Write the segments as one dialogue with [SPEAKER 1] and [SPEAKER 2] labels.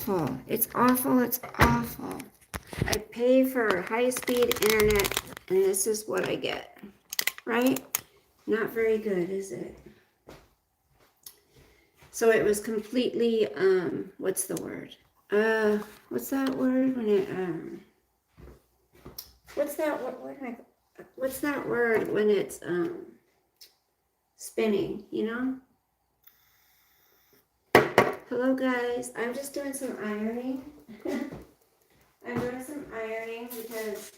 [SPEAKER 1] awful. It's awful. It's awful. I pay for high-speed internet, and this is what I get. Right? Not very good, is it? So it was completely, what's the word? What's that word when it, what's that word when it's, spinning, you know? Hello guys, I'm just doing some ironing. I'm doing some ironing because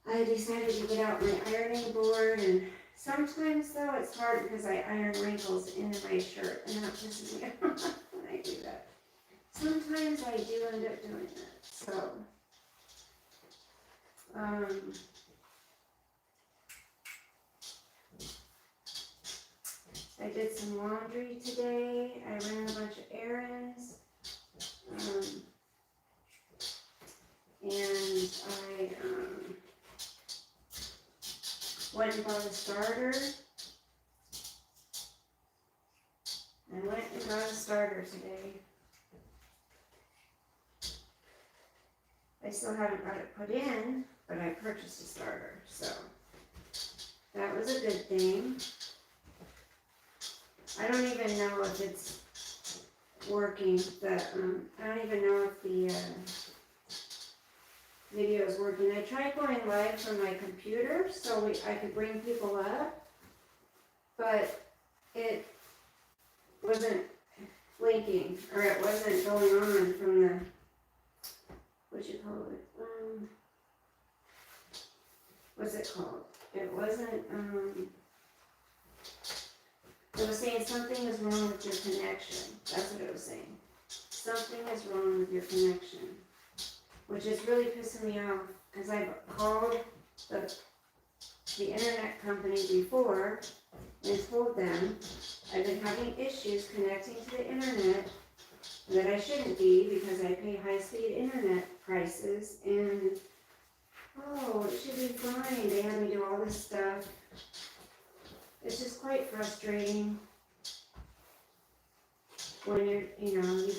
[SPEAKER 1] I decided to get out my ironing board, and sometimes though it's hard because I iron wrinkles into my shirt, and that pisses me off when I do that. Sometimes I do end up doing that, so I did some laundry today. I ran a bunch of errands, and I went and bought a starter. I went and got a starter today. I still haven't got it put in, but I purchased a starter, so that was a good thing. I don't even know if it's working. I don't even know if the video is working. I tried going live from my computer so I could bring people up, but it wasn't blinking, or it wasn't going on from the, what you call it? What's it called? It wasn't, it was saying something is wrong with your connection. That's what it was saying. Something is wrong with your connection. Which is really pissing me off because I've called the internet company before and told them I've been having issues connecting to the internet that I shouldn't be because I pay high-speed internet prices, and it should be fine. They had me do all this stuff. It's just quite frustrating when you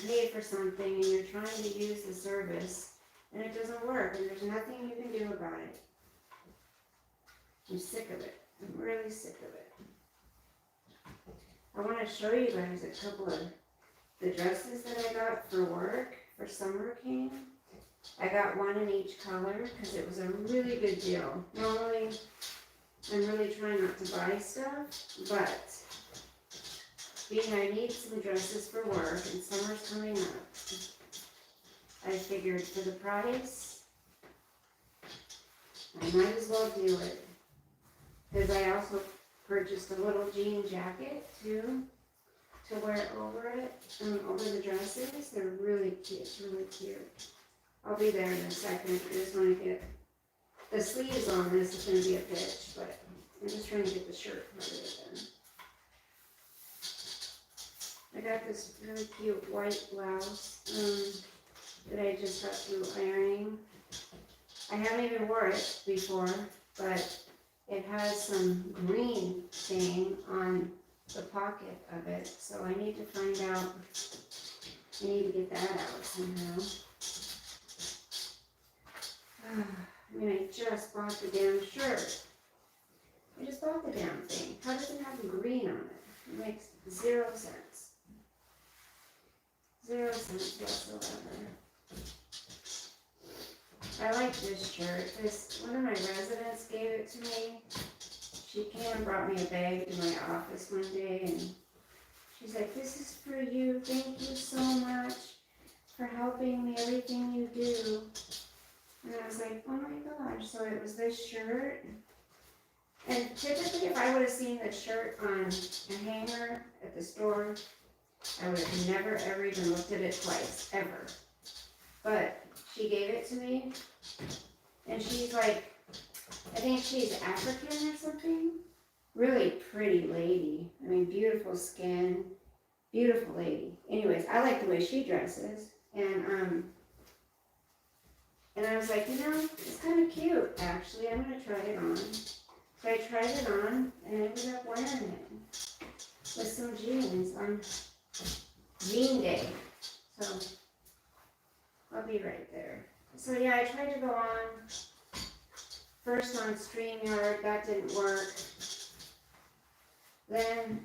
[SPEAKER 1] pay for something and you're trying to use the service and it doesn't work and there's nothing you can do about it. I'm sick of it. I'm really sick of it. I want to show you guys a couple of the dresses that I got for work for summer camp. I got one in each color because it was a really good deal. Normally, I'm really trying not to buy stuff, but being I need some dresses for work and summer's coming up, I figured for the price, I might as well do it. Because I also purchased a little jean jacket too, to wear over it, over the dresses. They're really cute, it's really cute. I'll be there in a second. I just want to get the sleeves on this. Is going to be a bitch, but I'm just trying to get the shirt part of it done. I got this really cute white blouse that I just got through ironing. I haven't even worn it before, but it has some green stain on the pocket of it, so I need to find out. I need to get that out somehow. I mean, I just bought the damn shirt. I just bought the damn thing. How does it have green on it? It makes 0 sense. 0 cents whatsoever. I like this shirt. One of my residents gave it to me. She came and brought me a bag to my office one day, and she's like, "This is for you. Thank you so much for helping me, everything you do." And I was like, "Oh my gosh." So it was this shirt. And typically, if I would have seen this shirt on a hanger at the store, I would have never, ever even looked at it twice, ever. But she gave it to me, and she's like, I think she's African or something. Really pretty lady. I mean, beautiful skin, beautiful lady. Anyways, I like the way she dresses, and I was like, it's kind of cute, actually. I'm going to try it on. So I tried it on, and I ended up wearing it with some jeans on jean day. So I'll be right there. So yeah, I tried to go on, first on StreamYard, that didn't work. Then,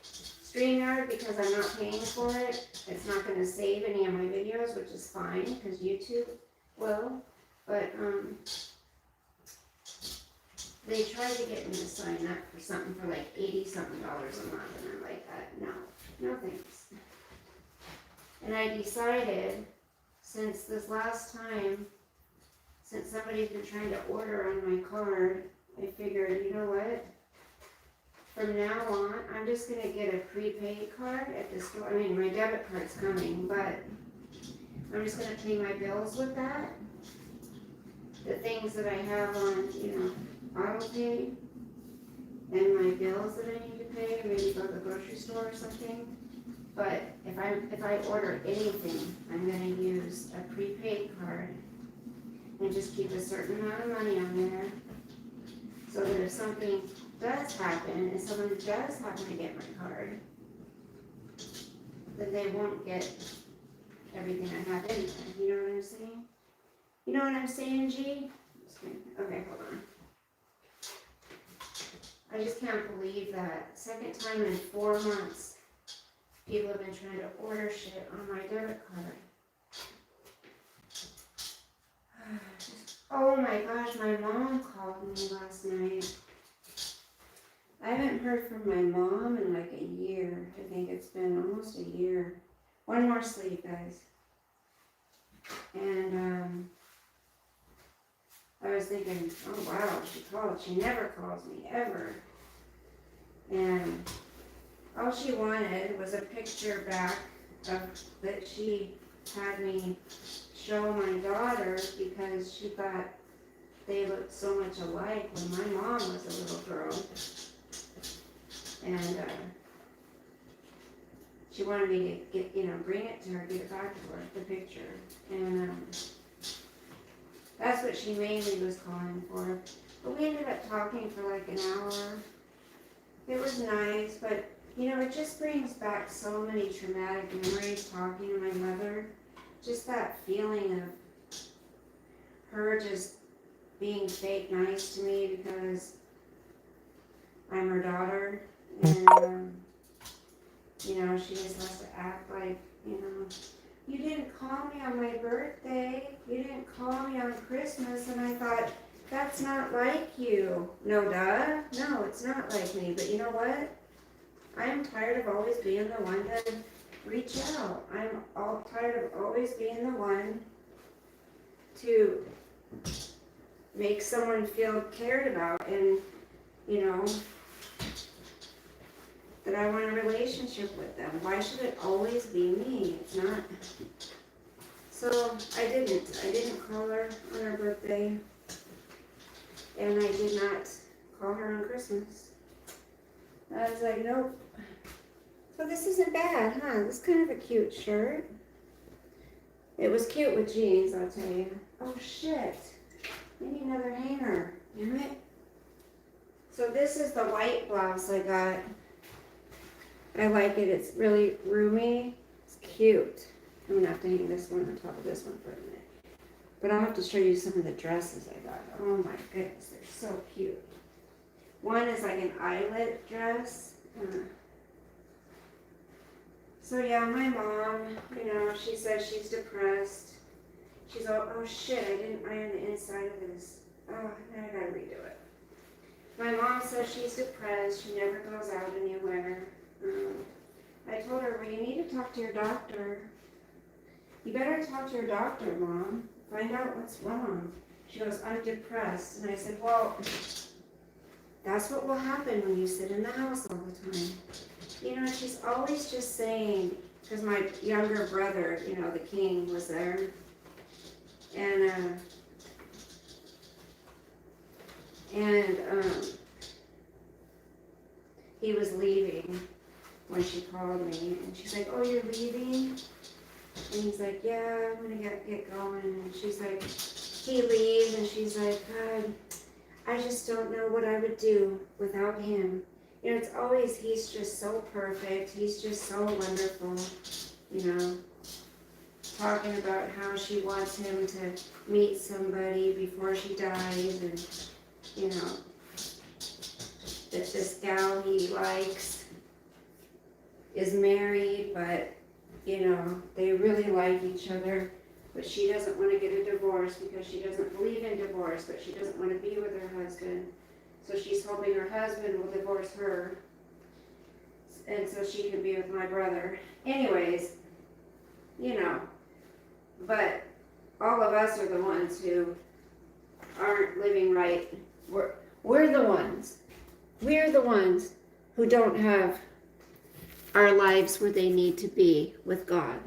[SPEAKER 1] StreamYard, because I'm not paying for it, it's not gonna save any of my videos, which is fine, because YouTube will. But, they tried to get me to sign up for something for like $80-something a month, and I'm like, no thanks. And I decided, since this last time, since somebody's been trying to order on my card, I figured, you know what? From now on, I'm just gonna get a prepaid card at the store. My debit card's coming, but I'm just gonna pay my bills with that. The things that I have on, auto pay, and my bills that I need to pay, maybe go to the grocery store or something. But if I order anything, I'm gonna use a prepaid card and just keep a certain amount of money on there, so that if something does happen, and someone does happen to get my card, then they won't get everything I have in there. You know what I'm saying? You know what I'm saying, G? Okay, hold on. I just can't believe that. Second time in 4 months, people have been trying to order shit on my debit card. Oh my gosh, my mom called me last night. I haven't heard from my mom in like a year. I think it's been almost a year. One more sleep, guys. And I was thinking, oh wow, she called. She never calls me, ever. And all she wanted was a picture back of that she had me show my daughter, because she thought they looked so much alike when my mom was a little girl. And she wanted me to get, bring it to her, get it back to her, the picture. And that's what she mainly was calling for. But we ended up talking for like an hour. It was nice, but it just brings back so many traumatic memories talking to my mother. Just that feeling of her just being fake nice to me because I'm her daughter. And, she just has to act like, you didn't call me on my birthday. You didn't call me on Christmas. And I thought, that's not like you. No, duh. No, it's not like me. But you know what? I'm tired of always being the one to reach out. I'm all tired of always being the one to make someone feel cared about and, that I want a relationship with them. Why should it always be me? It's not. So I didn't call her on her birthday, and I did not call her on Christmas. I was like, nope. So this isn't bad, huh? This is kind of a cute shirt. It was cute with jeans, I'll tell you. Oh shit. I need another hanger. Damn it. So this is the white blouse I got. I like it. It's really roomy. It's cute. I'm gonna have to hang this one on top of this one for a minute. But I'll have to show you some of the dresses I got. Oh my goodness, they're so cute. One is like an eyelet dress. So yeah, my mom, she says she's depressed. She's all, oh shit, I didn't iron the inside of this. Oh, now I gotta redo it. My mom says she's depressed. She never goes out anywhere. I told her, well, you need to talk to your doctor. You better talk to your doctor, Mom. Find out what's wrong. She goes, I'm depressed. And I said, well, that's what will happen when you sit in the house all the time. She's always just saying, because my younger brother, the king, was there. And he was leaving when she called me, and she's like, oh, you're leaving? And he's like, yeah, I'm gonna get going. And she's like, he leaves, and she's like, God, I just don't know what I would do without him. It's always, he's just so perfect. He's just so wonderful, talking about how she wants him to meet somebody before she dies, and, you know, that this gal he likes is married, but, you know, they really like each other, but she doesn't want to get a divorce because she doesn't believe in divorce, but she doesn't want to be with her husband. So she's hoping her husband will divorce her, and so she can be with my brother. Anyways, you know, but all of us are the ones who aren't living right. We're the ones. We're the ones who don't have our lives where they need to be with God.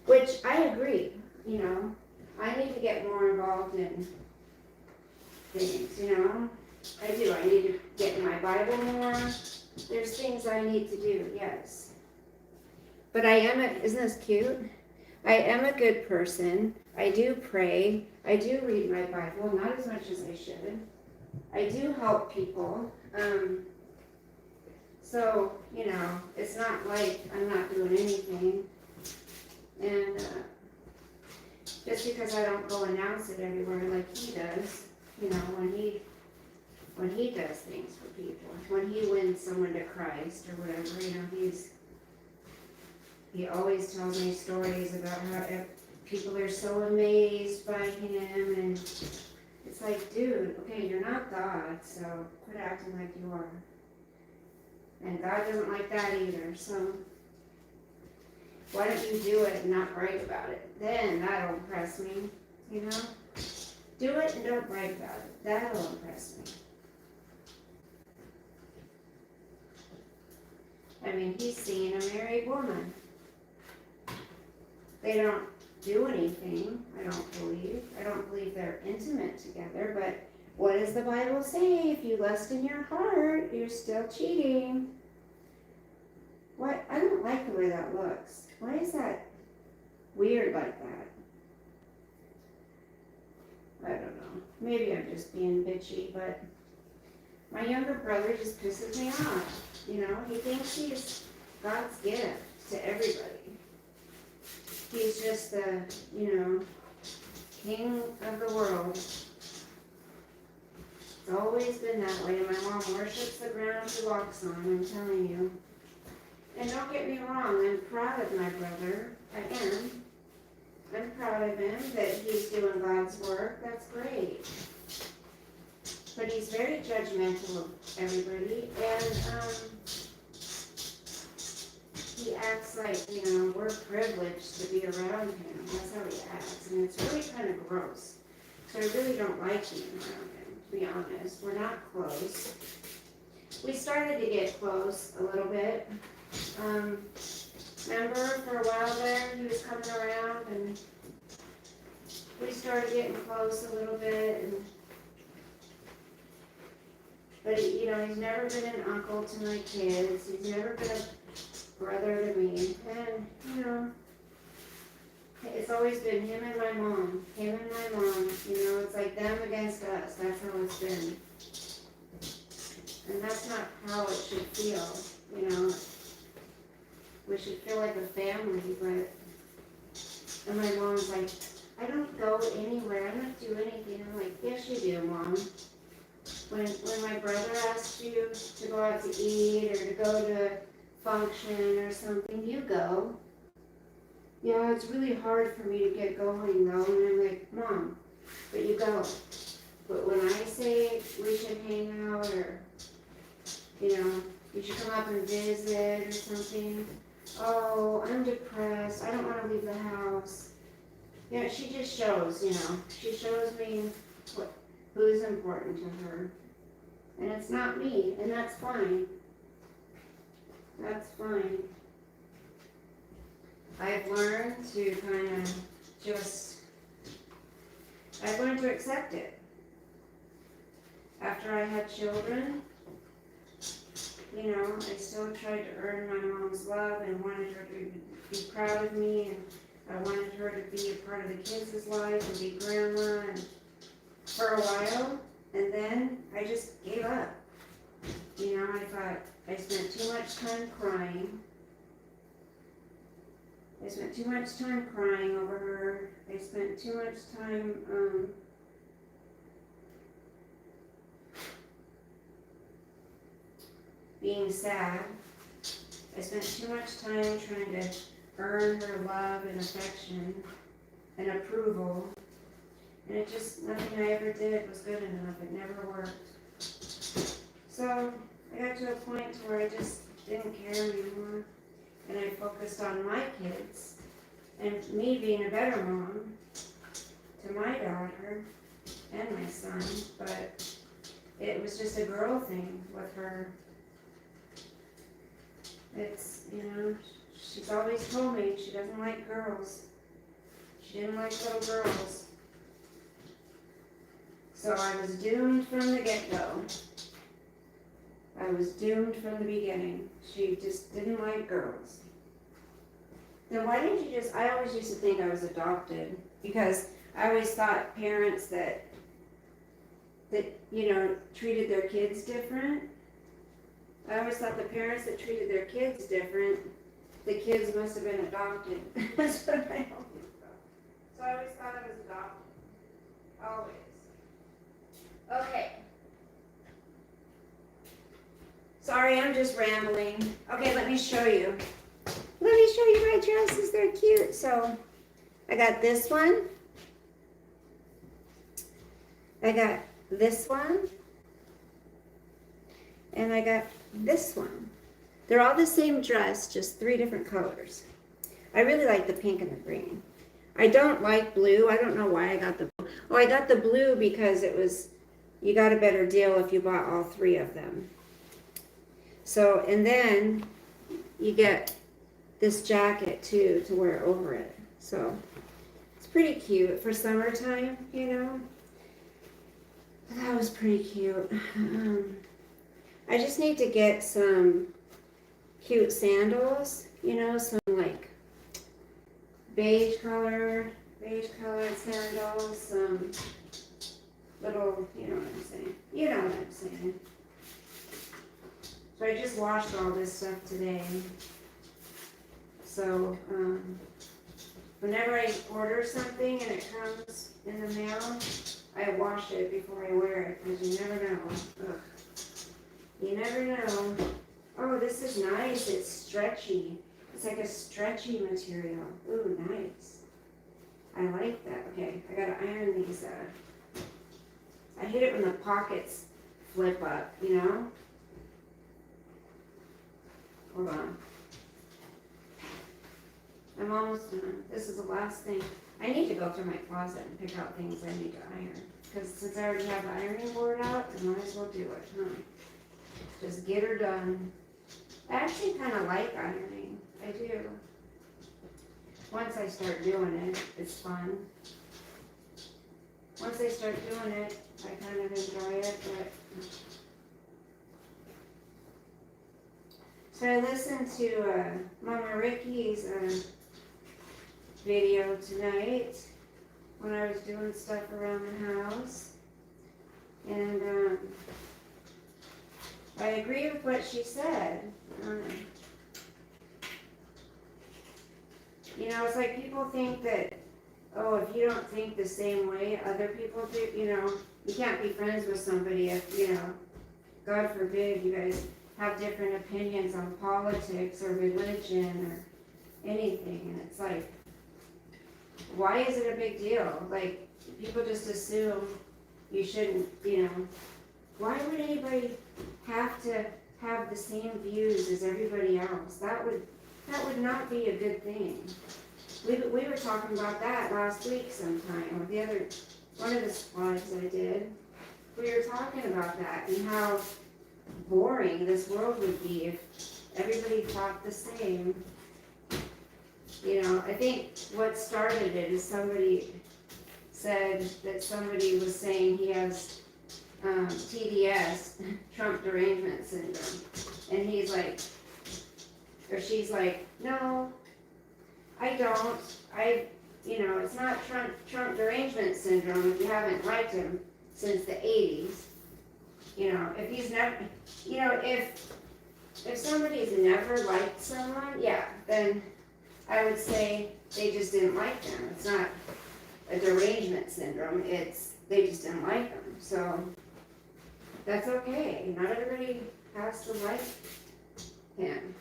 [SPEAKER 1] Which I agree, you know. I need to get more involved in things, you know. I do. I need to get in my Bible more. There's things I need to do, yes. But isn't this cute? I am a good person. I do pray. I do read my Bible, not as much as I should. I do help people. So, you know, it's not like I'm not doing anything. And just because I don't go announce it everywhere like he does, you know, when he does things for people, when he wins someone to Christ or whatever, you know, he always tells me stories about how people are so amazed by him, and it's like, dude, okay, you're not God, so quit acting like you are. And God doesn't like that either, so why don't you do it and not brag about it? Then that'll impress me, you know? Do it and don't brag about it. That'll impress me. I mean, he's seeing a married woman. They don't do anything, I don't believe. I don't believe they're intimate together, but what does the Bible say? If you lust in your heart, you're still cheating. What? I don't like the way that looks. Why is that weird like that? I don't know. Maybe I'm just being bitchy, but my younger brother just pisses me off. You know, he thinks he's God's gift to everybody. He's just the, you know, king of the world. It's always been that way. My mom worships the ground she walks on, I'm telling you. And don't get me wrong, I'm proud of my brother. I am. I'm proud of him that he's doing God's work. That's great. But he's very judgmental of everybody, and he acts like, you know, we're privileged to be around him. That's how he acts, and it's really kind of gross. So I really don't like being around him, to be honest. We're not close. We started to get close a little bit. Remember, for a while there, he was coming around, and we started getting close a little bit, and but, you know, he's never been an uncle to my kids. He's never been a brother to me. And, you know, it's always been him and my mom. Him and my mom. You know, it's like them against us. That's how it's been. And that's not how it should feel. You know, we should feel like a family, but... And my mom's like, I don't go anywhere. I don't do anything. I'm like, yes, you do, Mom. When my brother asks you to go out to eat or to go to a function or something, you go. Yeah, it's really hard for me to get going though, and I'm like, Mom, but you go. But when I say we should hang out or, you know, you should come up and visit or something, oh, I'm depressed, I don't want to leave the house. Yeah, she just shows, you know, she shows me who's important to her. And it's not me, and that's fine. That's fine. I've learned to kind of I've learned to accept it. After I had children, you know, I still tried to earn my mom's love and wanted her to be proud of me, and I wanted her to be a part of the kids' life and be grandma and for a while. And then I just gave up. You know, I thought I spent too much time crying. I spent too much time crying over her. I spent too much time, being sad. I spent too much time trying to earn her love and affection and approval. And it just, nothing I ever did was good enough. It never worked. So I got to a point where I just didn't care anymore. And I focused on my kids and me being a better mom to my daughter and my son. But it was just a girl thing with her. It's, you know, she's always told me she doesn't like girls. She didn't like little girls. So I was doomed from the get-go. I was doomed from the beginning. She just didn't like girls. Then why didn't you just, I always used to think I was adopted because I always thought parents that you know, treated their kids different. I always thought the parents that treated their kids different, the kids must have been adopted. That's what I always thought. So I always thought I was adopted. Always. Okay. Sorry, I'm just rambling. Okay, let me show you. Let me show you my dresses. They're cute. So I got this one. I got this one. And I got this one. They're all the same dress, just 3 different colors. I really like the pink and the green. I don't like blue. I don't know why I got the blue. Oh, I got the blue because it was, you got a better deal if you bought all 3 of them. So, and then you get this jacket too to wear over it. So it's pretty cute for summertime, you know. That was pretty cute. I just need to get some cute sandals, you know, some like beige colored sandals, some little, you know what I'm saying. You know what I'm saying. So I just washed all this stuff today. So whenever I order something and it comes in the mail, I wash it before I wear it because you never know. Ugh. You never know. Oh, this is nice. It's stretchy. It's like a stretchy material. Ooh, nice. I like that. Okay, I gotta iron these. I hate it when the pockets flip up, you know? Hold on. I'm almost done. This is the last thing. I need to go through my closet and pick out things I need to iron. Because since I already have the ironing board out, I might as well do it, huh? Just get her done. I actually kind of like ironing. I do. Once I start doing it, it's fun. Once I start doing it, I kind of enjoy it. But so I listened to Mama Ricky's video tonight when I was doing stuff around the house. And I agree with what she said. You know, it's like people think that, oh, if you don't think the same way other people do, you know, you can't be friends with somebody if, you know, God forbid you guys have different opinions on politics or religion or anything. And it's like, why is it a big deal? Like, people just assume you shouldn't, you know. Why would anybody have to have the same views as everybody else? That would not be a good thing. We were talking about that last week sometime, or one of the slides I did. We were talking about that and how boring this world would be if everybody thought the same. You know, I think what started it is somebody said that somebody was saying he has TDS, Trump derangement syndrome, and he's like, or she's like, no, I don't. You know, it's not Trump derangement syndrome if you haven't liked him since the 80s. You know, if he's never, you know, if somebody's never liked someone, yeah, then I would say they just didn't like them. It's not a derangement syndrome, it's they just didn't like them. So that's okay. Not everybody has to like him.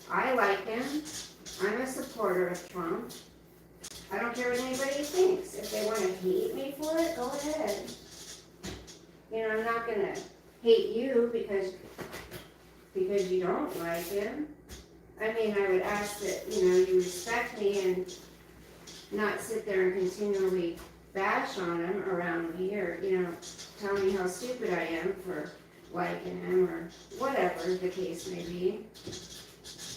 [SPEAKER 1] I like him. I'm a supporter of Trump. I don't care what anybody thinks. If they want to hate me for it, go ahead. You know, I'm not going to hate you because you don't like him. I mean, I would ask that, you respect me and not sit there and continually bash on him around me or, tell me how stupid I am for liking him or whatever the case may be.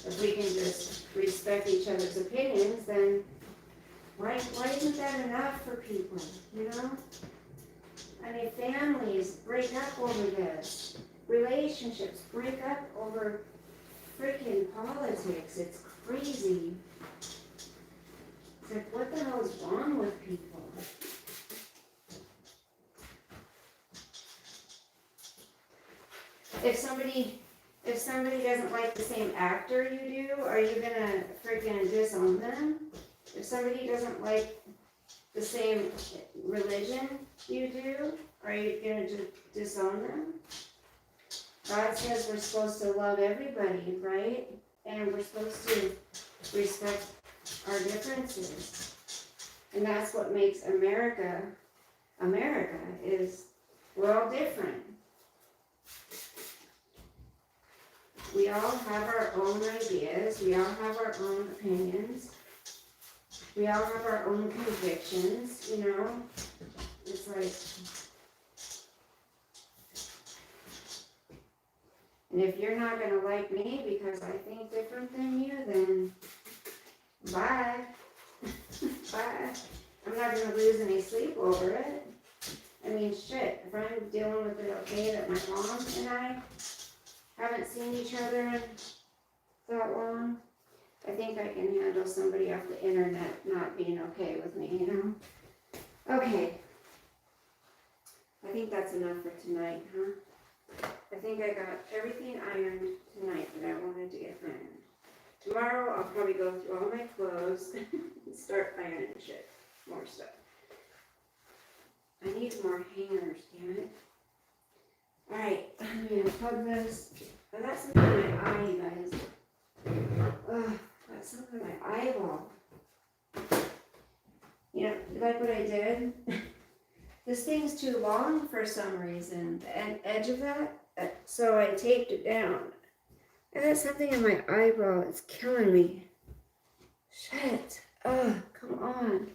[SPEAKER 1] If we can just respect each other's opinions, then why isn't that enough for people, I mean, families break up over this. Relationships break up over freaking politics. It's crazy. It's like, what the hell is wrong with people? If somebody doesn't like the same actor you do, are you gonna freaking disown them? If somebody doesn't like the same religion you do, are you gonna disown them? God says we're supposed to love everybody, right? And we're supposed to respect our differences. And that's what makes America, is we're all different. We all have our own ideas. We all have our own opinions. We all have our own convictions, It's like, and if you're not going to like me because I think different than you, then bye. Bye. I'm not going to lose any sleep over it. I mean, shit, if I'm dealing with it okay that my mom and I haven't seen each other in that long, I think I can handle somebody off the internet not being okay with me, Okay. I think that's enough for tonight, huh? I think I got everything ironed tonight that I wanted to get ironed. Tomorrow I'll probably go through all my clothes and start ironing shit. More stuff. I need more hangers, damn it. Alright, I'm gonna plug this. I got something in my eye, you guys. Ugh, got something in my eyeball. You like what I did? This thing's too long for some reason, the edge of that, so I taped it down. I got something in my eyeball, it's killing me. Shit, ugh, come on.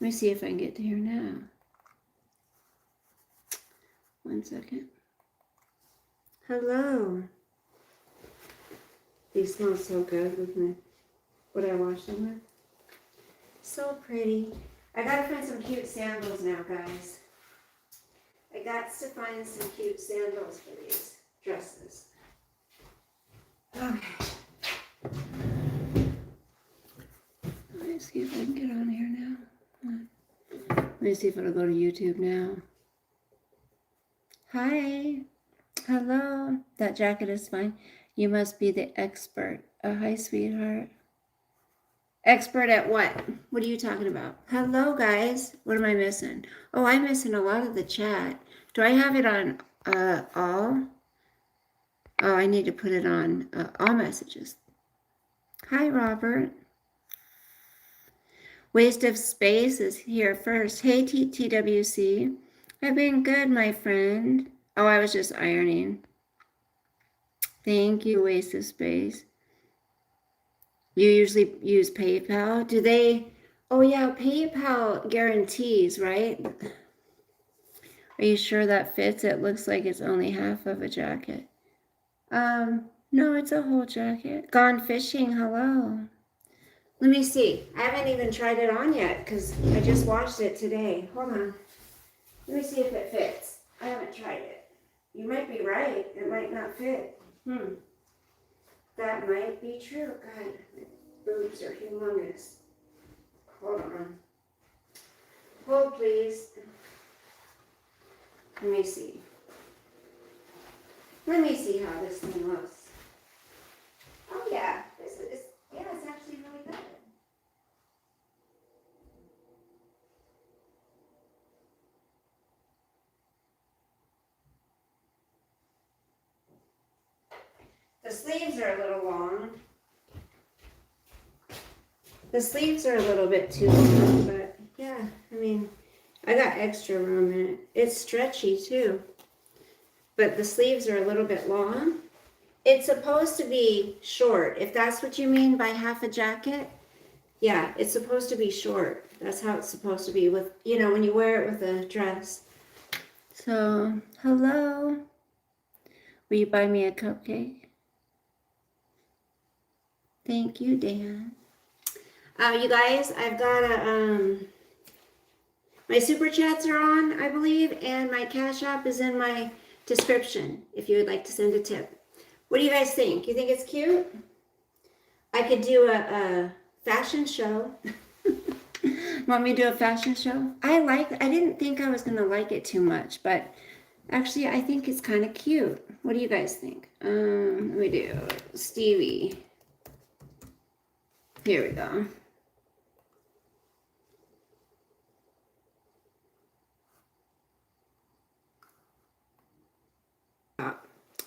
[SPEAKER 1] Let me see if I can get to here now. 1 second. Hello. These smell so good with what I washed them with. So pretty. I gotta find some cute sandals now, guys. I got to find some cute sandals for these dresses. Okay. Let me see if I can get on here now. Let me see if it'll go to YouTube now. Hi. Hello. That jacket is fine. You must be the expert. Oh, hi, sweetheart. Expert at what? What are you talking about? Hello, guys. What am I missing? Oh, I'm missing a lot of the chat. Do I have it on all? Oh, I need to put it on all messages. Hi, Robert. Waste of Space is here first. Hey, TWC. I've been good, my friend. Oh, I was just ironing. Thank you, Waste of Space. You usually use PayPal? Do they? Oh, yeah, PayPal guarantees, right? Are you sure that fits? It looks like it's only half of a jacket. No, it's a whole jacket. Gone fishing, hello. Let me see. I haven't even tried it on yet because I just watched it today. Hold on. Let me see if it fits. I haven't tried it. You might be right. It might not fit. That might be true. God, my boobs are humongous. Hold on. Hold, please. Let me see. Let me see how this thing looks. Oh yeah, yeah, it's actually really good. The sleeves are a little long. The sleeves are a little bit too long, but yeah, I mean, I got extra room in it. It's stretchy too, but the sleeves are a little bit long. It's supposed to be short, if that's what you mean by half a jacket. Yeah, it's supposed to be short. That's how it's supposed to be with, you know, when you wear it with a dress. So, hello. Will you buy me a cupcake? Thank you, Dan. You guys, I've got my super chats are on, I believe, and my Cash App is in my description if you would like to send a tip. What do you guys think? You think it's cute? I could do a fashion show. Want me to do a fashion show? I didn't think I was going to like it too much, but actually I think it's kind of cute. What do you guys think? Let me do Stevie. Here we go.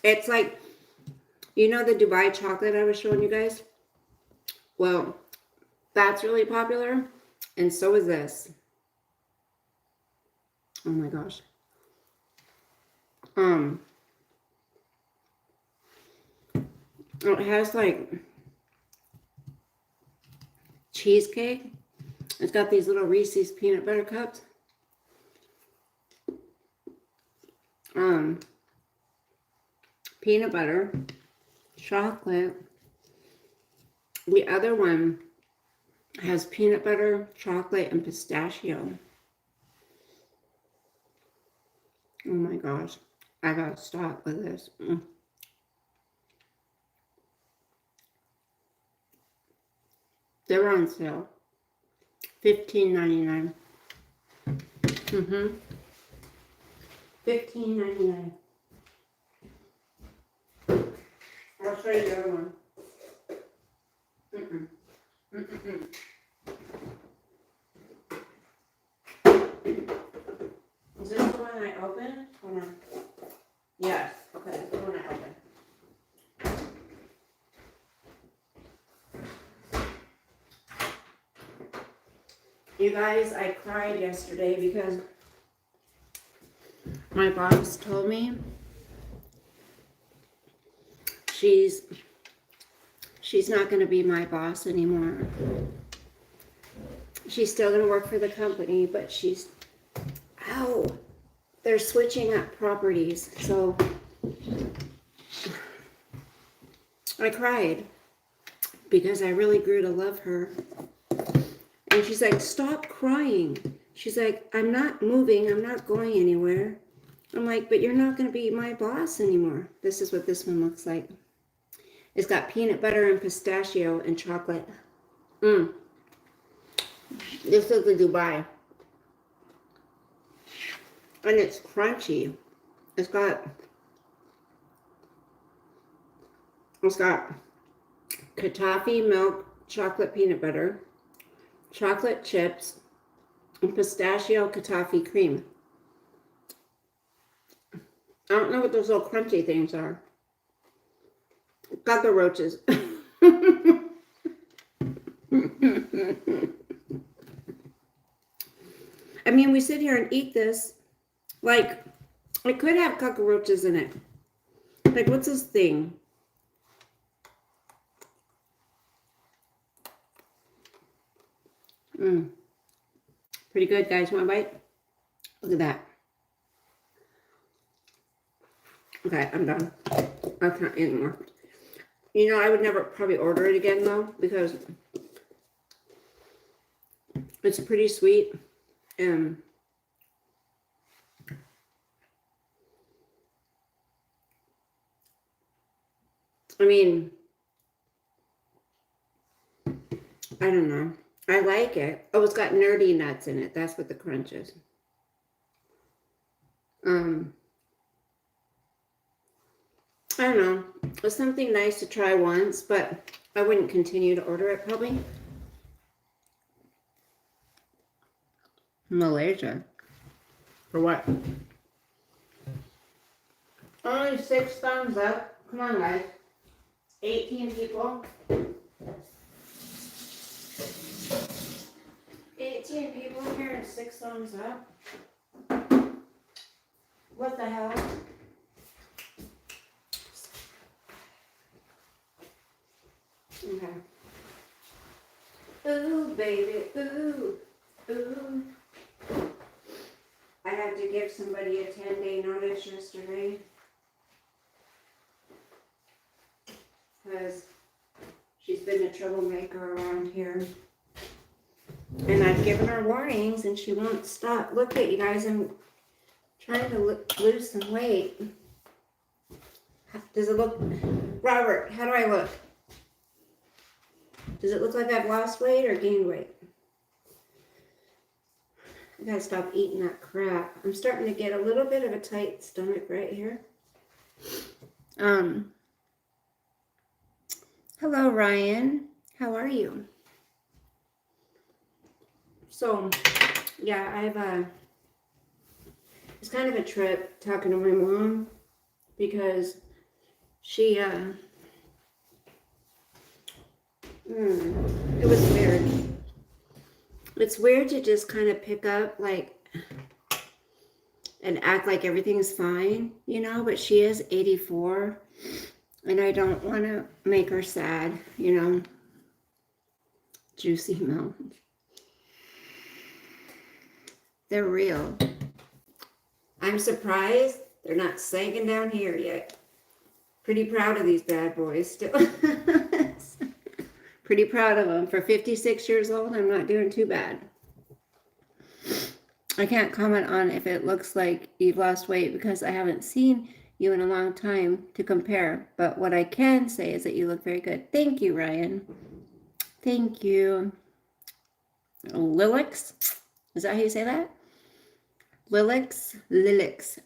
[SPEAKER 1] It's like, you know the Dubai chocolate I was showing you guys? Well, that's really popular, and so is this. Oh my gosh. It has like cheesecake. It's got these little Reese's peanut butter cups. Peanut butter, chocolate. The other one has peanut butter, chocolate, and pistachio. Oh my gosh. I gotta stop with this. They're on sale. $15.99. $15.99. I'll show you the other one. Is this the one I opened? Hold on. Yes. Okay, this is the one I opened. You guys, I cried yesterday because my boss told me she's not going to be my boss anymore. She's still going to work for the company, but they're switching up properties. So I cried because I really grew to love her. And she's like, stop crying. She's like, I'm not moving. I'm not going anywhere. I'm like, but you're not going to be my boss anymore. This is what this one looks like. It's got peanut butter and pistachio and chocolate. This is the Dubai. And it's crunchy. It's got Katafi milk, chocolate peanut butter, chocolate chips, and pistachio Katafi cream. I don't know what those little crunchy things are. Got the roaches. I mean, we sit here and eat this like it could have cockroaches in it. Like, what's this thing? Pretty good, guys. Want a bite? Look at that. Okay, I'm done. I can't eat anymore. You know, I would never probably order it again, though, because it's pretty sweet. And I mean, I don't know. I like it. Oh, it's got nerdy nuts in it. That's what the crunch is. I don't know. It was something nice to try once, but I wouldn't continue to order it probably. Malaysia. For what? Only 6 thumbs up. Come on, guys. 18 people. 18 people here and 6 thumbs up. What the hell? Okay. Ooh, baby, ooh, ooh. I had to give somebody a 10-day notice yesterday. Because she's been a troublemaker around here. And I've given her warnings and she won't stop. Look at you guys, I'm trying to lose some weight. Does it look, Robert, how do I look? Does it look like I've lost weight or gained weight? I gotta stop eating that crap. I'm starting to get a little bit of a tight stomach right here. Hello, Ryan. How are you? So, yeah, it's kind of a trip talking to my mom because she, it was weird. It's weird to just kind of pick up, like, and act like everything's fine, you know, but she is 84, and I don't want to make her sad, you know. Juicy milk. They're real. I'm surprised they're not sagging down here yet. Pretty proud of these bad boys still. Pretty proud of them. For 56 years old, I'm not doing too bad. I can't comment on if it looks like you've lost weight because I haven't seen you in a long time to compare. But what I can say is that you look very good. Thank you, Ryan. Thank you. Lilix? Is that how you say that? Lilix? Lilix.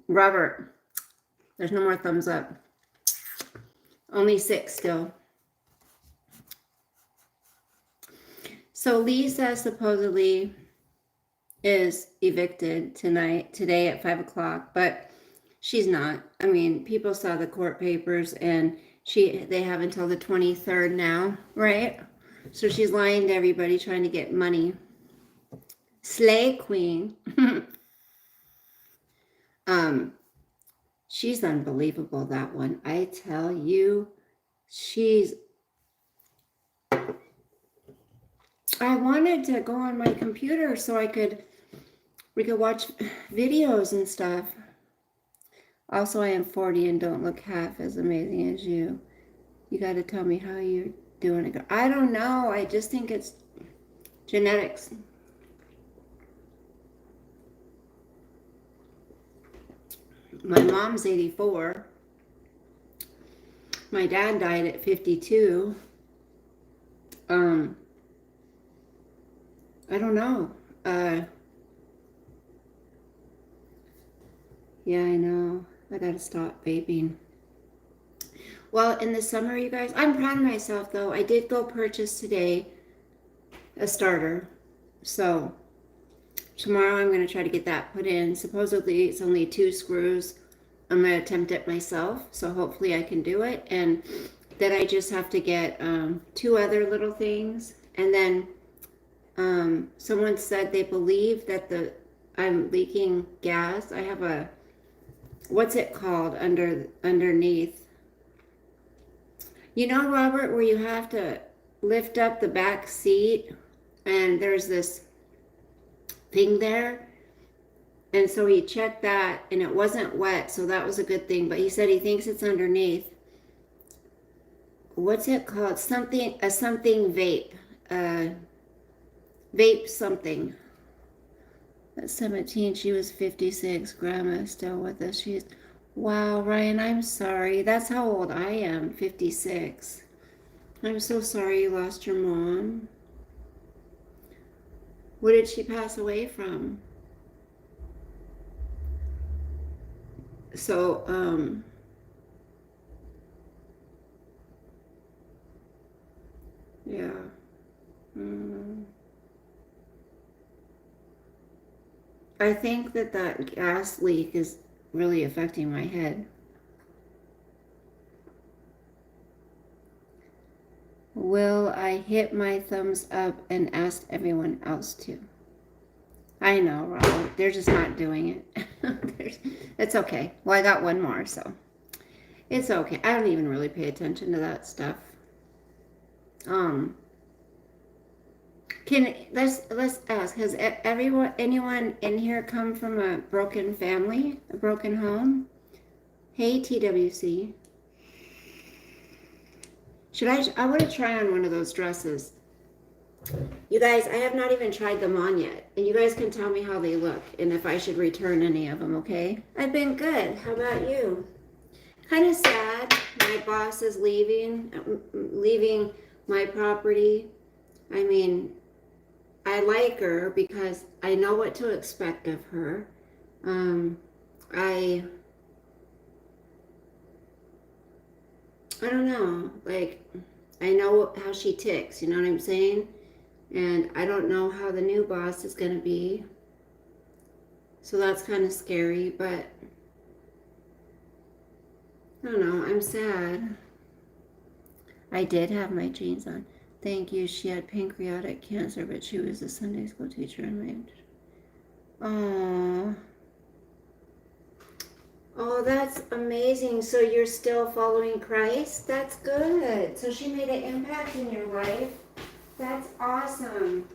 [SPEAKER 1] Robert, there's no more thumbs up. Only 6 still. So Lisa supposedly is evicted today at 5 o'clock, but she's not. I mean, people saw the court papers and they have until the 23rd now, right? So she's lying to everybody trying to get money. Slay queen. She's unbelievable, that one. I tell you, I wanted to go on my computer so we could watch videos and stuff. Also, I am 40 and don't look half as amazing as you. You got to tell me how you're doing it. I don't know. I just think it's genetics. My mom's 84. My dad died at 52. I don't know. Yeah, I know. I gotta stop vaping. Well, in the summer, you guys, I'm proud of myself, though. I did go purchase today a starter. So tomorrow I'm going to try to get that put in. Supposedly it's only 2 screws. I'm going to attempt it myself, so hopefully I can do it. And then I just have to get 2 other little things. And then someone said they believe that I'm leaking gas. I have a, what's it called underneath? You know, Robert, where you have to lift up the back seat and there's this thing there, and so he checked that and it wasn't wet, so that was a good thing, but he said he thinks it's underneath. What's it called? Something vape, vape something. At 17 she was 56. Grandma is still with us. She's, wow, Ryan, I'm sorry. That's how old I am, 56. I'm so sorry you lost your mom. What did she pass away from? So, yeah. I think that gas leak is really affecting my head. Will I hit my thumbs up and ask everyone else to? I know, Robert. They're just not doing it. It's okay. Well, I got one more, so it's okay. I don't even really pay attention to that stuff. Let's ask. Has anyone in here come from a broken family, a broken home? Hey, TWC. I want to try on one of those dresses. You guys, I have not even tried them on yet. And you guys can tell me how they look and if I should return any of them, okay? I've been good. How about you? Kind of sad. My boss is leaving my property. I mean, I like her because I know what to expect of her. I don't know. Like, I know how she ticks, you know what I'm saying? And I don't know how the new boss is going to be. So that's kind of scary, but I don't know. I'm sad. I did have my jeans on. Thank you. She had pancreatic cancer, but she was a Sunday school teacher in my... Oh. Oh, that's amazing. So you're still following Christ? That's good. So she made an impact in your life. That's awesome.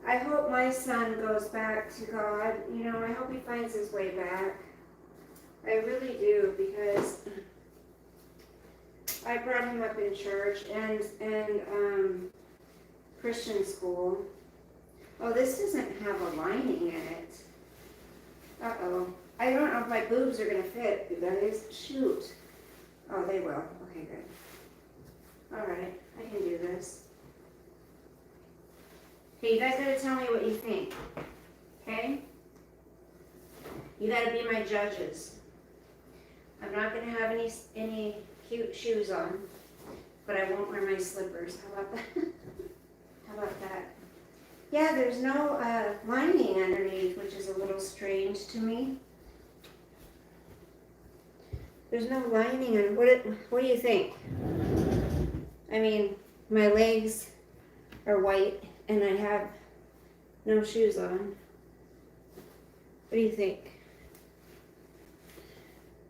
[SPEAKER 1] I hope my son goes back to God. You know, I hope he finds his way back. I really do, because I brought him up in church and Christian school. Oh, this doesn't have a lining in it. Uh-oh. I don't know if my boobs are going to fit, you guys. Shoot. Oh, they will. Okay, good. All right. I can do this. Okay, you guys got to tell me what you think. Okay? You got to be my judges. I'm not going to have any cute shoes on, but I won't wear my slippers. How about that? How about that? Yeah, there's no lining underneath, which is a little strange to me. There's no lining on. What do you think? I mean, my legs are white and I have no shoes on. What do you think?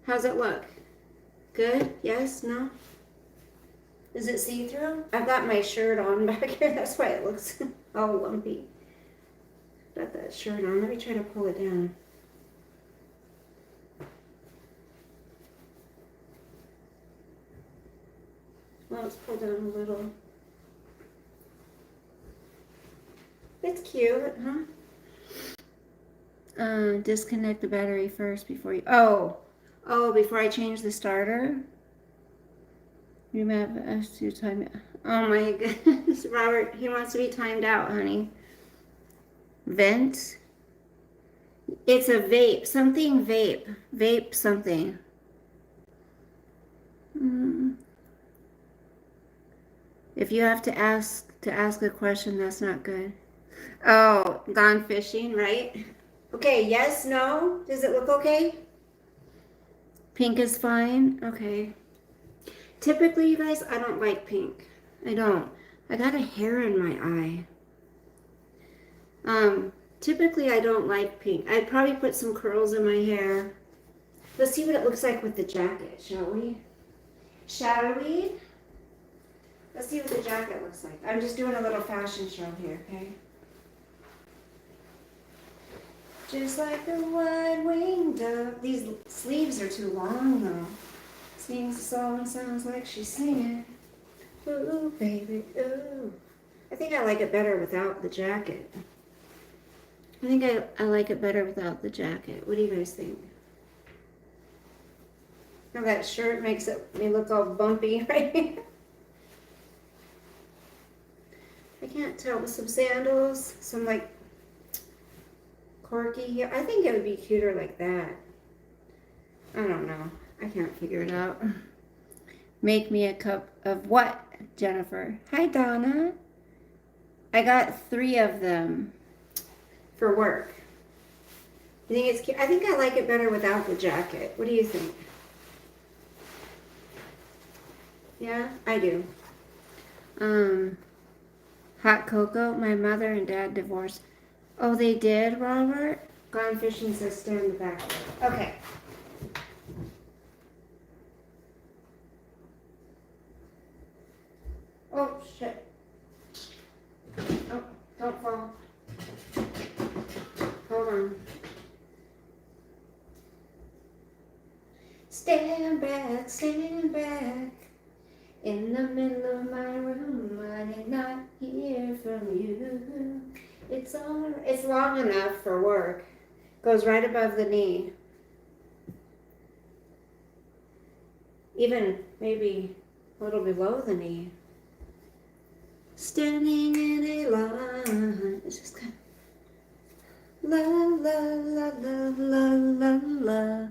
[SPEAKER 1] How's it look? Good? Yes? No? Is it see-through? I've got my shirt on back here. That's why it looks all lumpy. Got that shirt on. Let me try to pull it down. Well, let's pull down a little. It's cute, huh? Disconnect the battery first before you... Oh, before I change the starter? You may have asked to time it. Oh my goodness, Robert, he wants to be timed out, honey. Vent. It's a vape. Something vape. Vape something. If you have to ask a question, that's not good. Oh, gone fishing, right? Okay, yes, no? Does it look okay? Pink is fine? Okay. Typically, you guys, I don't like pink. I don't. I got a hair in my eye. Typically, I don't like pink. I'd probably put some curls in my hair. Let's see what it looks like with the jacket, shall we? Shall we? Let's see what the jacket looks like. I'm just doing a little fashion show here, okay? Just like a white-winged dove. These sleeves are too long, though. Sings the song, sounds like she's singing. Ooh, baby, ooh. I think I like it better without the jacket. I think I like it better without the jacket. What do you guys think? Now that shirt makes me look all bumpy, right? I can't tell, with some sandals, some like corky here. I think it would be cuter like that. I don't know. I can't figure it out. Make me a cup of what, Jennifer? Hi, Donna. I got 3 of them for work. You think it's cute? I think I like it better without the jacket. What do you think? Yeah, I do. Hot cocoa. My mother and dad divorced. Oh, they did, Robert? Gone fishing says stay in the back. Okay. Oh, shit. Oh, don't fall. Hold on. Stand back. In the middle of my room, I did not hear from you. It's all. It's long enough for work. Goes right above the knee. Even maybe a little below the knee. Standing in a line. It's just kind of la la la la la la la.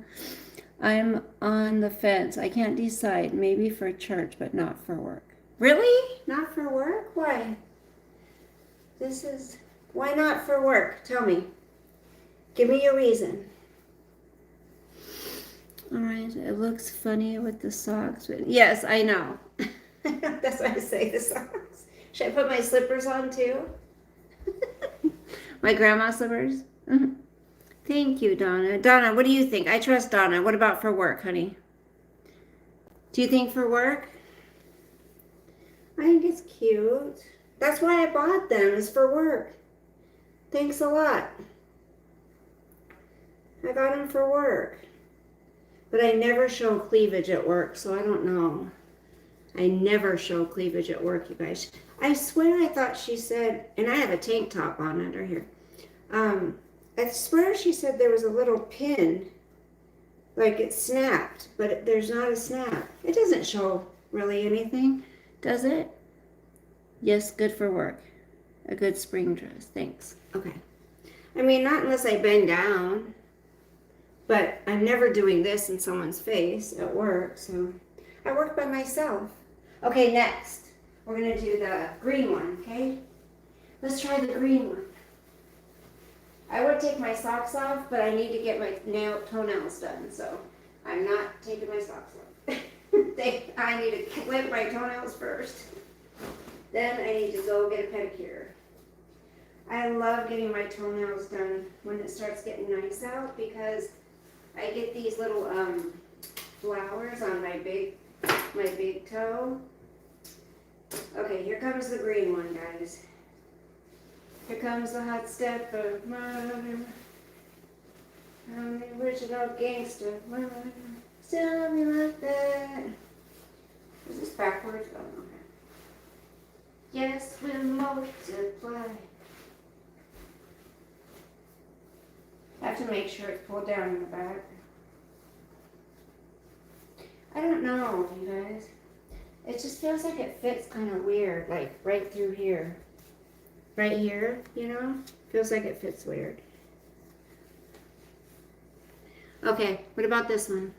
[SPEAKER 1] I'm on the fence. I can't decide. Maybe for church, but not for work. Really? Not for work? Why? Why not for work? Tell me. Give me your reason. All right. It looks funny with the socks. But yes, I know. That's why I say the socks. Should I put my slippers on too? My grandma slippers? Thank you, Donna. Donna, what do you think? I trust Donna. What about for work, honey? Do you think for work? I think it's cute. That's why I bought them, is for work. Thanks a lot. I got them for work. But I never show cleavage at work, so I don't know. I never show cleavage at work, you guys. I swear I thought she said, and I have a tank top on under here. I swear she said there was a little pin, like it snapped, but there's not a snap. It doesn't show really anything, does it? Yes, good for work. A good spring dress, thanks. Okay. I mean, not unless I bend down, but I'm never doing this in someone's face at work, so I work by myself. Okay, next, we're gonna do the green one, okay? Let's try the green one. I would take my socks off, but I need to get my toenails done, so I'm not taking my socks off. I need to clip my toenails first. Then I need to go get a pedicure. I love getting my toenails done when it starts getting nice out because I get these little flowers on my big toe. Okay, here comes the green one, guys. Here comes the hot step of mine. I'm the original gangster. Tell me like that. Is this backwards? Oh, okay. Yes, we'll multiply. I have to make sure it's pulled down in the back. I don't know, you guys. It just feels like it fits kind of weird, like right through here. Right here, you know? Feels like it fits weird. Okay, what about this one?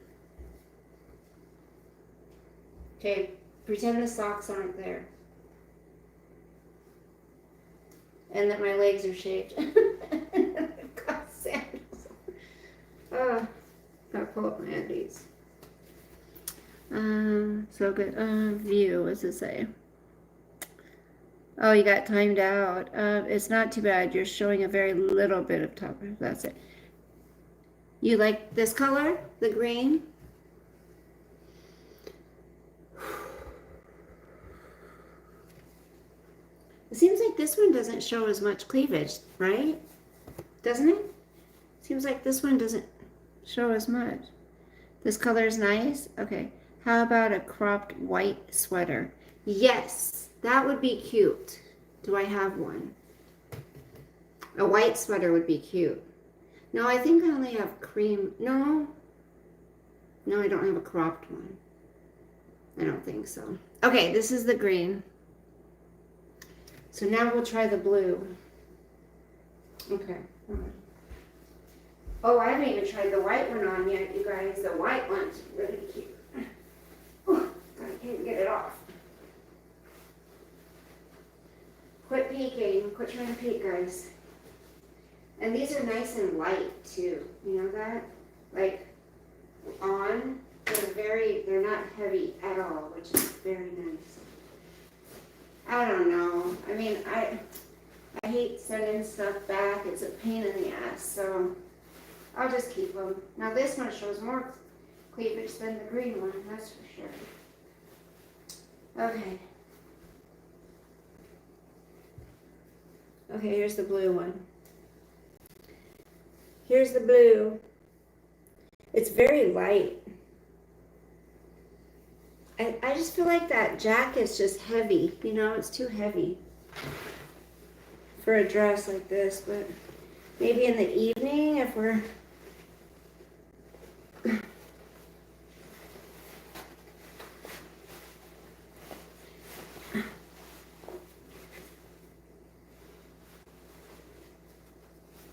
[SPEAKER 1] Okay, pretend the socks aren't there. And that my legs are shaved. Got sandals. Oh, gotta pull up my undies. So good. View, what does it say? Oh, you got timed out. It's not too bad. You're showing a very little bit of top. That's it. You like this color? The green? It seems like this one doesn't show as much cleavage, right? Doesn't it? Seems like this one doesn't show as much. This color is nice. Okay. How about a cropped white sweater? Yes, that would be cute. Do I have one? A white sweater would be cute. No, I think I only have cream. No, I don't have a cropped one. I don't think so. Okay, this is the green. So now we'll try the blue. Okay. Oh, I haven't even tried the white one on yet, you guys. The white one's really cute. Oh, I can't get it off. Quit peeking. Quit trying to peek, guys. And these are nice and light, too. You know that? Like, on, they're not heavy at all, which is very nice. I don't know. I mean, I hate sending stuff back. It's a pain in the ass, so I'll just keep them. Now this one shows more cleavage than the green one, that's for sure. Okay. Okay, here's the blue one. Here's the blue. It's very light. I just feel like that jacket's just heavy. You know, it's too heavy for a dress like this, but maybe in the evening if we're...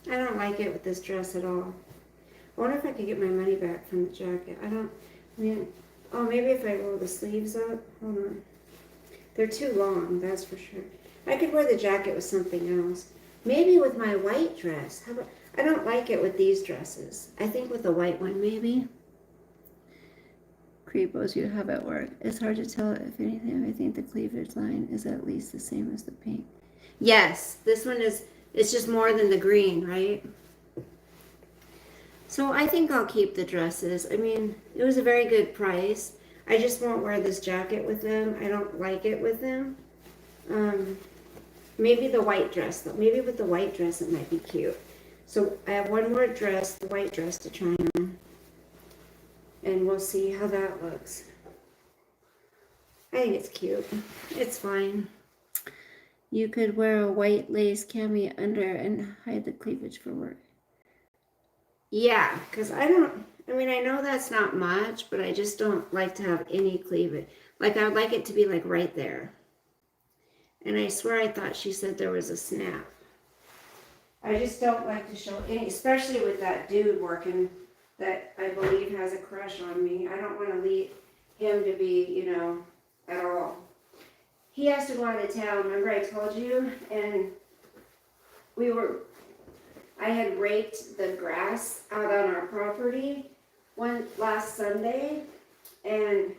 [SPEAKER 1] I don't like it with this dress at all. I wonder if I could get my money back from the jacket. Oh, maybe if I roll the sleeves up. Hold on. They're too long, that's for sure. I could wear the jacket with something else. Maybe with my white dress. How about, I don't like it with these dresses. I think with the white one, maybe. Creepos you have at work. It's hard to tell if anything. I think the cleavage line is at least the same as the pink. Yes, this one is, it's just more than the green, right? So I think I'll keep the dresses. I mean, it was a very good price. I just won't wear this jacket with them. I don't like it with them. Maybe the white dress, though. Maybe with the white dress it might be cute. So I have one more dress, the white dress, to try on. And we'll see how that looks. I think it's cute. It's fine. You could wear a white lace cami under and hide the cleavage for work. Yeah, because I know that's not much, but I just don't like to have any cleavage. Like, I would like it to be, like, right there. And I swear I thought she said there was a snap. I just don't like to show any, especially with that dude working that I believe has a crush on me. I don't want to leave him to be, you know, at all. He has to go out of town, remember I told you? And I had raked the grass out on our property last Sunday, and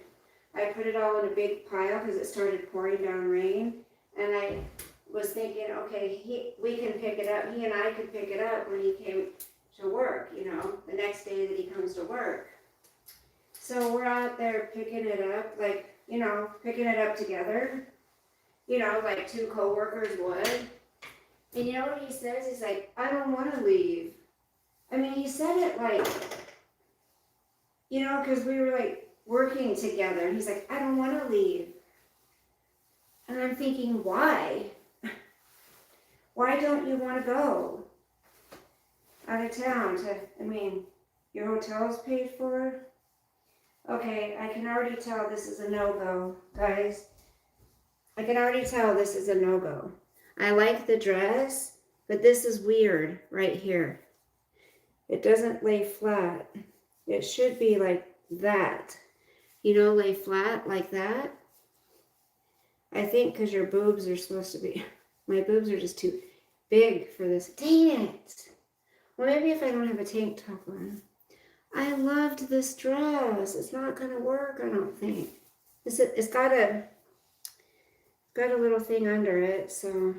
[SPEAKER 1] I put it all in a big pile because it started pouring down rain, and I was thinking, okay, we can pick it up, he and I could pick it up when he came to work, you know, the next day that he comes to work. So we're out there picking it up, like, you know, picking it up together, you know, like two co-workers would. And you know what he says? He's like, I don't want to leave. I mean, he said it like, you know, because we were like working together. And he's like, I don't want to leave. And I'm thinking, why? Why don't you want to go out of town your hotel's paid for? Okay, I can already tell this is a no-go, guys. I can already tell this is a no-go. I like the dress, but this is weird right here. It doesn't lay flat. It should be like that. You know, lay flat like that. I think because your boobs are supposed to be, my boobs are just too big for this. Dang it. Well, maybe if I don't have a tank top on. I loved this dress. It's not going to work, I don't think. It's got a little thing under it, so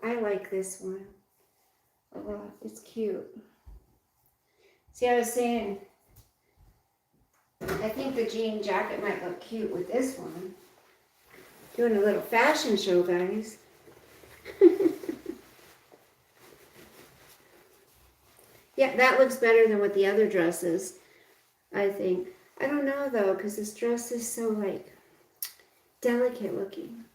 [SPEAKER 1] I like this one a lot. It's cute. See, I was saying, I think the jean jacket might look cute with this one. Doing a little fashion show, guys. Yeah, that looks better than what the other dresses, I think. I don't know, though, because this dress is so, like, delicate looking.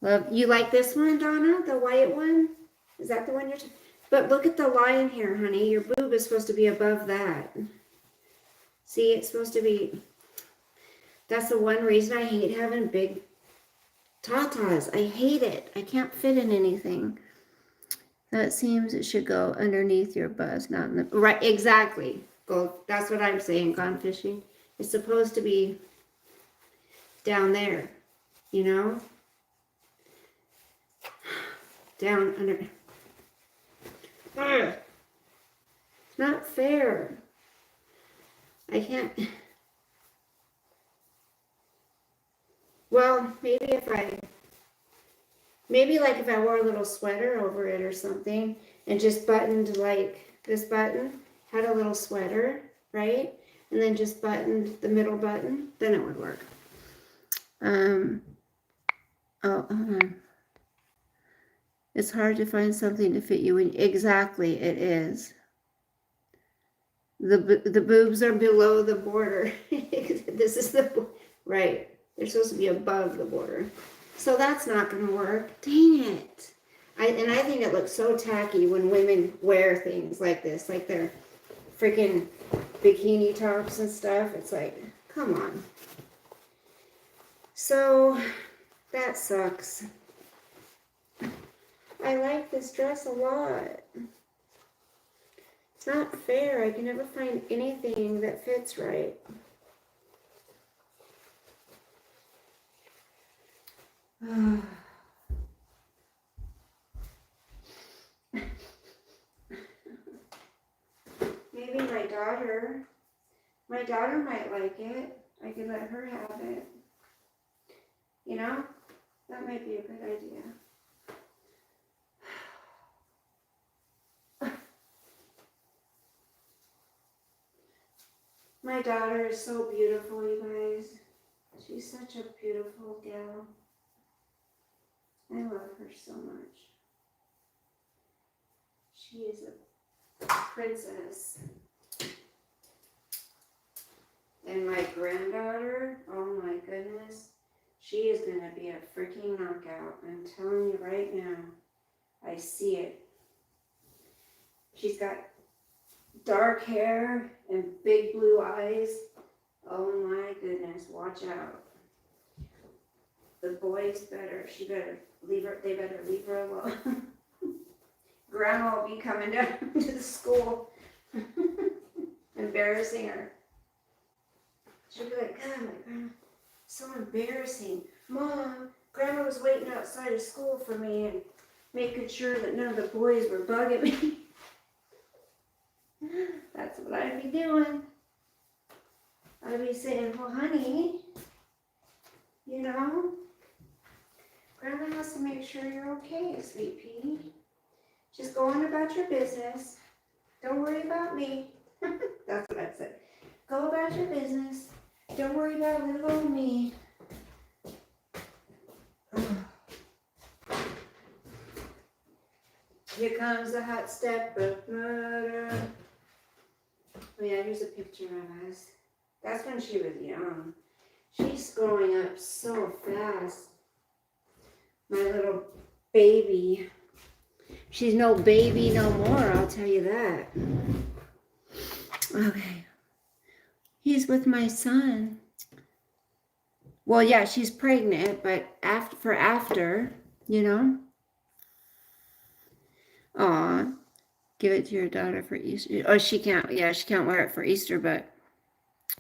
[SPEAKER 1] Love. You like this one, Donna? The white one? Is that the one you're talking? But look at the line here, honey. Your boob is supposed to be above that. See, it's supposed to be... That's the one reason I hate having big Tatas. I hate it. I can't fit in anything. That seems it should go underneath your bust, not in the... Right, exactly. Go. That's what I'm saying, gone fishing. It's supposed to be down there, you know? Down under... Ugh. It's not fair. I can't... Well, maybe like if I wore a little sweater over it or something and just buttoned like this button, had a little sweater, right? And then just buttoned the middle button, then it would work. Oh, hold on. It's hard to find something to fit you in. Exactly, it is. The boobs are below the border. This is the, right. They're supposed to be above the border. So that's not going to work. Dang it. I think it looks so tacky when women wear things like this, like their freaking bikini tops and stuff. It's like, come on. So that sucks. I like this dress a lot. It's not fair. I can never find anything that fits right. Maybe my daughter might like it. I could let her have it. You know, that might be a good idea. My daughter is so beautiful, you guys. She's such a beautiful gal. I love her so much. She is a princess. And my granddaughter, oh my goodness, she is going to be a freaking knockout. I'm telling you right now. I see it. She's got dark hair and big blue eyes. Oh my goodness, watch out. The boys they better leave her alone. Grandma will be coming down to the school, embarrassing her. She'll be like, God, my grandma, so embarrassing. Mom, Grandma was waiting outside of school for me and making sure that none of the boys were bugging me. That's what I'd be doing. I'd be saying, well, honey, you know, Grandma has to make sure you're okay, sweet pea. Just go on about your business. Don't worry about me. That's what I said. Go about your business. Don't worry about little old me. Here comes the hot step of murder. Oh yeah, here's a picture of us. That's when she was young. She's growing up so fast. My little baby. She's no baby no more, I'll tell you that. Okay. He's with my son. Well, yeah, she's pregnant, but after, you know. Aw. Give it to your daughter for Easter. Oh, she can't wear it for Easter, but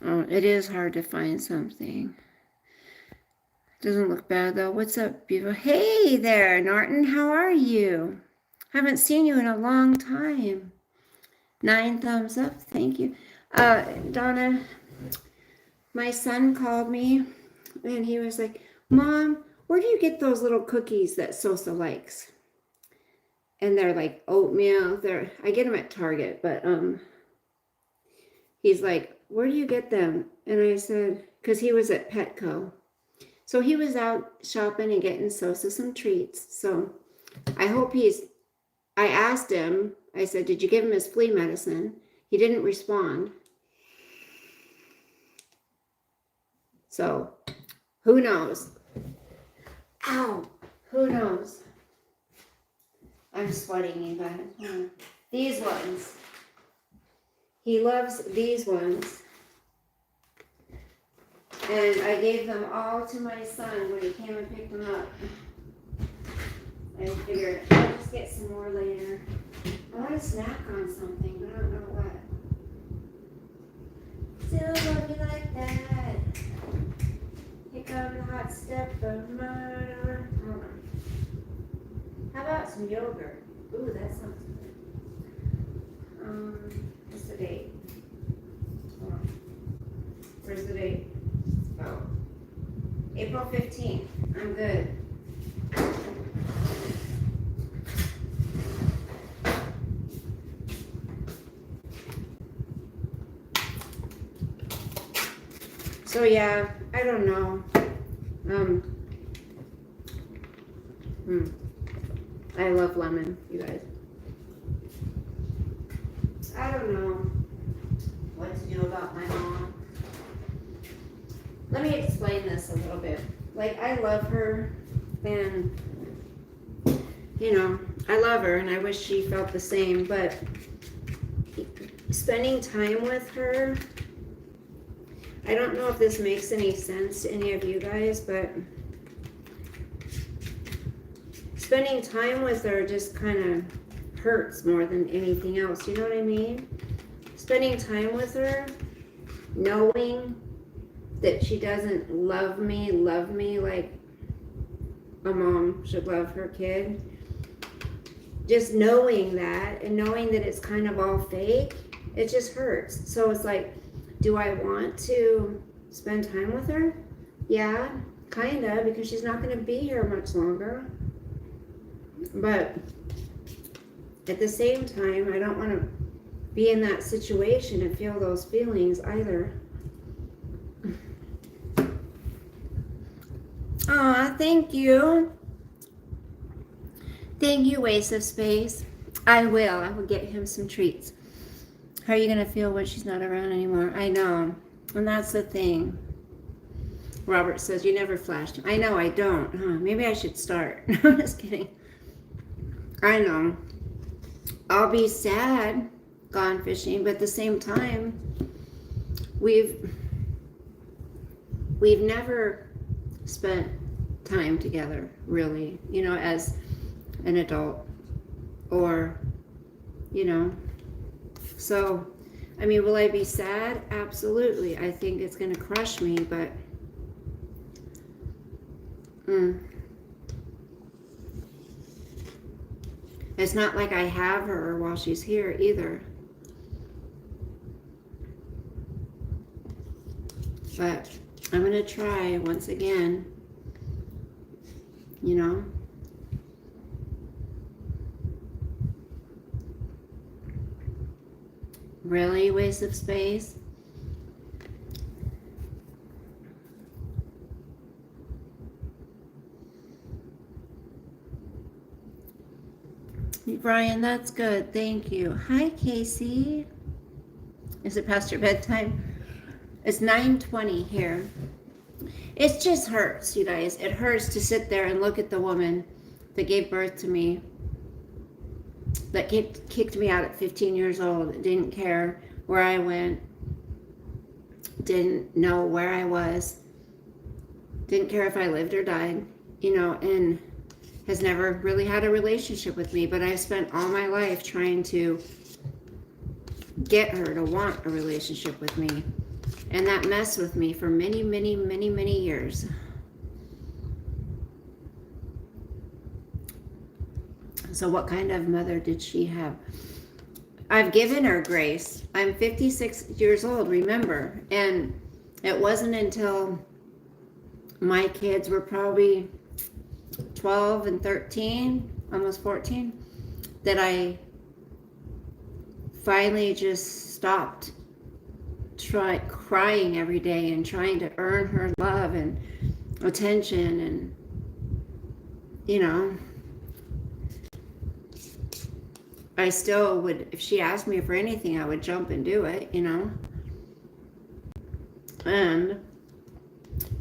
[SPEAKER 1] it is hard to find something. Doesn't look bad, though. What's up, beautiful? Hey there, Norton. How are you? Haven't seen you in a long time. 9 thumbs up. Thank you. Donna, my son called me, and he was like, Mom, where do you get those little cookies that Sosa likes? And they're like oatmeal. I get them at Target, but he's like, where do you get them? And I said, because he was at Petco. So he was out shopping and getting Sosa some treats. So I hope I asked him, I said, did you give him his flea medicine? He didn't respond. So who knows? Ow, who knows? I'm sweating, you guys. These ones. He loves these ones. And I gave them all to my son when he came and picked them up. I figured I'll just get some more later. I want to snack on something, but I don't know what. Still love you like that. Here comes the hot step of murder. Hold on. How about some yogurt? Ooh, that sounds good. What's the date? Hold on. Where's the date? Oh. April 15th. I'm good. So yeah, I don't know. I love lemon, you guys. I don't know what to do about my mom. Let me explain this a little bit. Like, I love her, and I love her, and I wish she felt the same, but spending time with her, I don't know if this makes any sense to any of you guys, but spending time with her just kind of hurts more than anything else. You know what I mean? Spending time with her, knowing that she doesn't love me like a mom should love her kid. Just knowing that, and knowing that it's kind of all fake, it just hurts. So it's like, do I want to spend time with her? Yeah, kind of, because she's not going to be here much longer. But at the same time, I don't want to be in that situation and feel those feelings either. Aw, thank you. Thank you, Waste of Space. I will get him some treats. How are you going to feel when she's not around anymore? I know. And that's the thing. Robert says, you never flashed him. I know, I don't. Maybe I should start. I'm just kidding. I know. I'll be sad gone fishing, but at the same time, we've never spent time together, really, as an adult, or, so, I mean, will I be sad? Absolutely. I think it's going to crush me, but it's not like I have her while she's here either. But I'm going to try once again, Really, Waste of Space? Brian, that's good. Thank you. Hi, Casey. Is it past your bedtime? It's 9:20 here. It just hurts, you guys. It hurts to sit there and look at the woman that gave birth to me, that kicked me out at 15 years old, didn't care where I went, didn't know where I was, didn't care if I lived or died, and has never really had a relationship with me. But I've spent all my life trying to get her to want a relationship with me. And that messed with me for many, many, many, many years. So what kind of mother did she have? I've given her grace. I'm 56 years old, remember. And it wasn't until my kids were probably 12 and 13, almost 14, that I finally just stopped crying every day and trying to earn her love and attention, and I still would, if she asked me for anything, I would jump and do it, and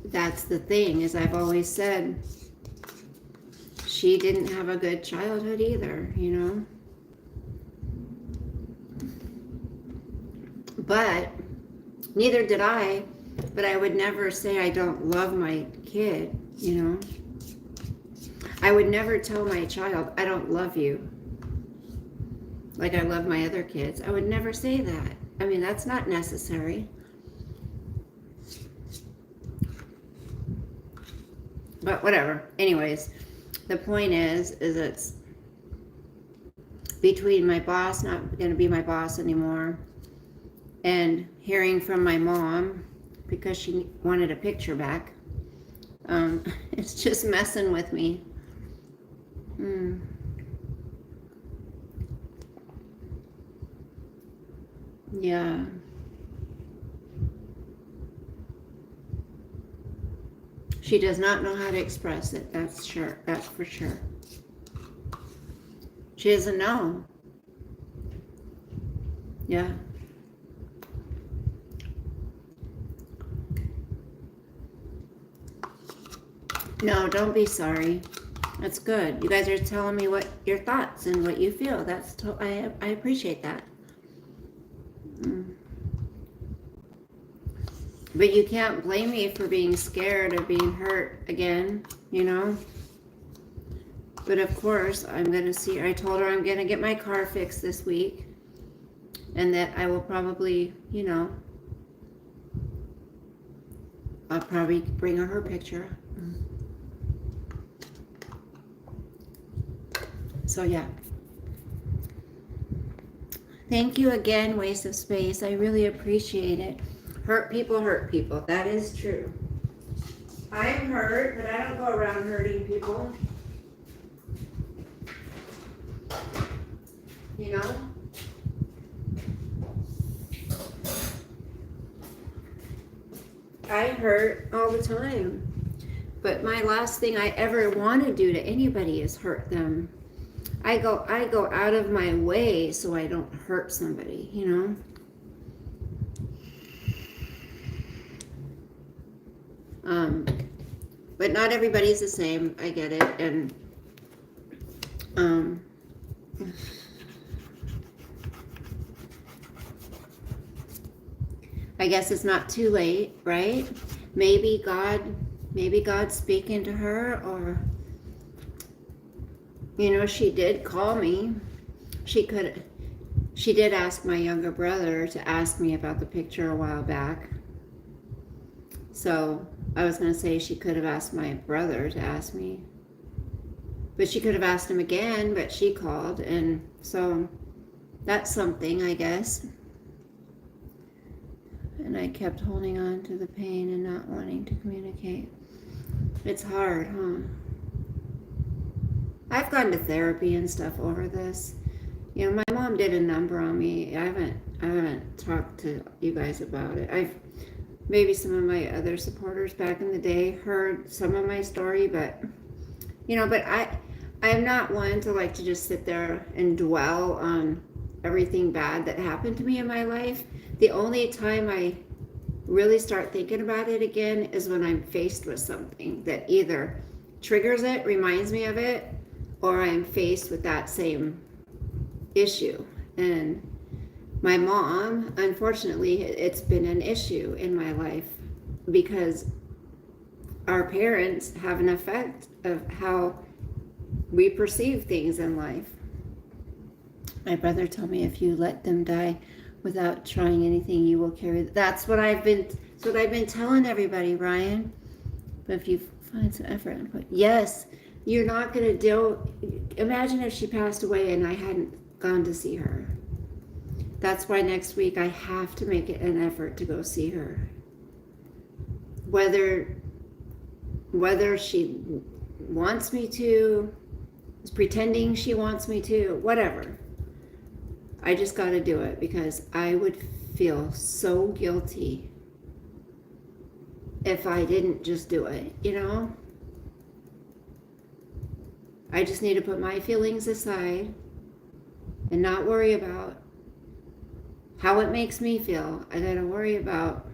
[SPEAKER 1] that's the thing, is I've always said she didn't have a good childhood either, but neither did I, But I would never say I don't love my kid, you know. I would never tell my child, I don't love you, like I love my other kids. I would never say that. I mean, that's not necessary. But whatever. Anyways, the point is it's between my boss not going to be my boss anymore and hearing from my mom because she wanted a picture back. It's just messing with me. Yeah. She does not know how to express it. That's sure. That's for sure. She doesn't know. Yeah. No, don't be sorry. That's good. You guys are telling me what your thoughts and what you feel. I appreciate that. But you can't blame me for being scared of being hurt again, you know? But of course, I'm going to see her. I told her I'm going to get my car fixed this week. And that I will probably, you know, I'll probably bring her picture. So yeah. Thank you again, Waste of Space. I really appreciate it. Hurt people hurt people. That is true. I'm hurt, but I don't go around hurting people. You know? I hurt all the time. But my last thing I ever want to do to anybody is hurt them. I go out of my way so I don't hurt somebody, you know? But not everybody's the same. I get it. And I guess it's not too late, right? Maybe God's speaking to her, or you know, she did call me. She did ask my younger brother to ask me about the picture a while back. So I was going to say she could have asked my brother to ask me. But she could have asked him again, but she called. And so that's something, I guess. And I kept holding on to the pain and not wanting to communicate. It's hard, huh? I've gone to therapy and stuff over this. You know, my mom did a number on me. I haven't talked to you guys about it. Maybe some of my other supporters back in the day heard some of my story, but you know, but I'm not one to like to just sit there and dwell on everything bad that happened to me in my life. The only time I really start thinking about it again is when I'm faced with something that either triggers it, reminds me of it, or I'm faced with that same issue. And my mom, unfortunately, it's been an issue in my life because our parents have an effect of how we perceive things in life. My brother told me if you let them die without trying anything, you will carry. That's what I've been telling everybody, Ryan. But if you find some effort and put, yes, you're not going to deal. Imagine if she passed away and I hadn't gone to see her. That's why next week I have to make it an effort to go see her. Whether she wants me to, is pretending she wants me to, whatever. I just got to do it because I would feel so guilty if I didn't just do it, you know? I just need to put my feelings aside and not worry about how it makes me feel. I gotta worry about,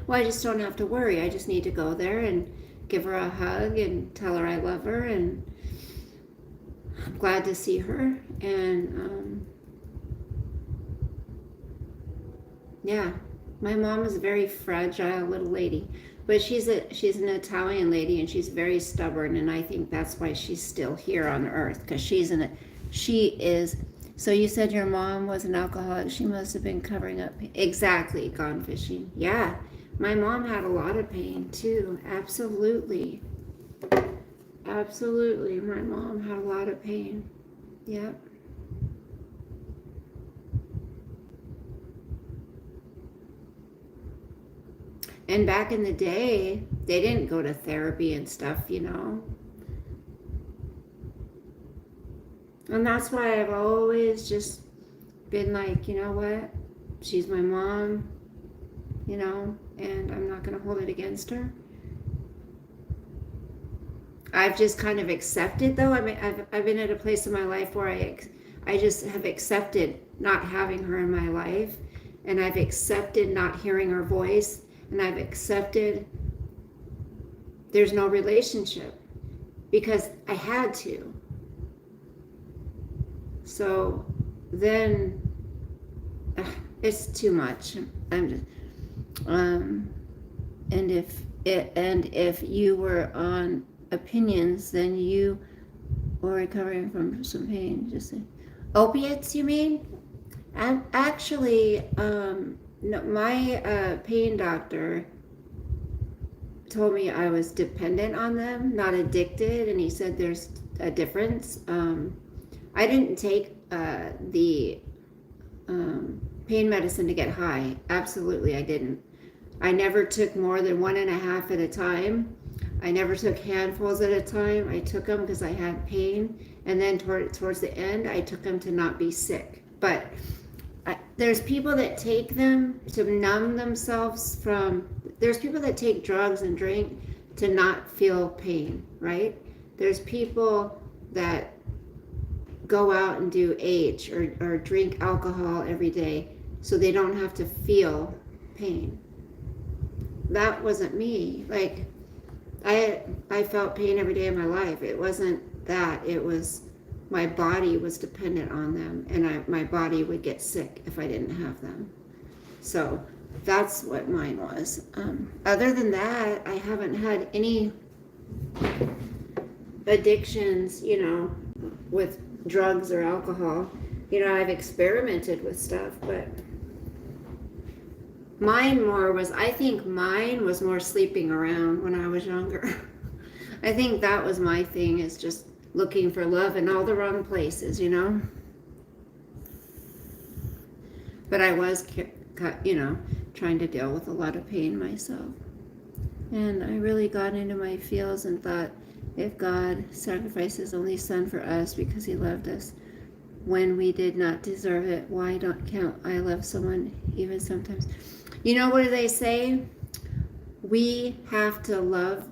[SPEAKER 1] well, I just don't have to worry. I just need to go there and give her a hug and tell her I love her and I'm glad to see her. And yeah, My mom is a very fragile little lady, but she's an Italian lady, and she's very stubborn, and I think that's why she's still here on earth, because she is. So you said your mom was an alcoholic. She must have been covering up. Exactly, gone fishing. Yeah, my mom had a lot of pain too. Absolutely, absolutely. My mom had a lot of pain. Yep. And back in the day, they didn't go to therapy and stuff, you know. And that's why I've always just been like, you know what? She's my mom, you know, and I'm not going to hold it against her. I've just kind of accepted, though. I mean, I've been at a place in my life where I just have accepted not having her in my life, and I've accepted not hearing her voice, and I've accepted there's no relationship because I had to. So then it's too much. I'm just, and if you were on opinions, then you were recovering from some pain. Just say, opiates, you mean? Actually, no, my pain doctor told me I was dependent on them, not addicted, and he said there's a difference. I didn't take the pain medicine to get high. Absolutely, I didn't. I never took more than 1.5 at a time. I never took handfuls at a time. I took them because I had pain, and then towards the end, I took them to not be sick. But there's people that take them to numb themselves from. There's people that take drugs and drink to not feel pain, right? There's people that go out and do H or drink alcohol every day so they don't have to feel pain. That wasn't me. Like, I felt pain every day of my life. It wasn't that. It was my body was dependent on them, and my body would get sick if I didn't have them. So that's what mine was. Other than that, I haven't had any addictions, you know, with drugs or alcohol. You know, I've experimented with stuff, but I think mine was more sleeping around when I was younger. I think that was my thing, is just looking for love in all the wrong places, you know. But I was, you know, trying to deal with a lot of pain myself. And I really got into my feels and thought, if God sacrificed his only son for us because he loved us when we did not deserve it, why can't I love someone even sometimes? You know what do they say? We have to love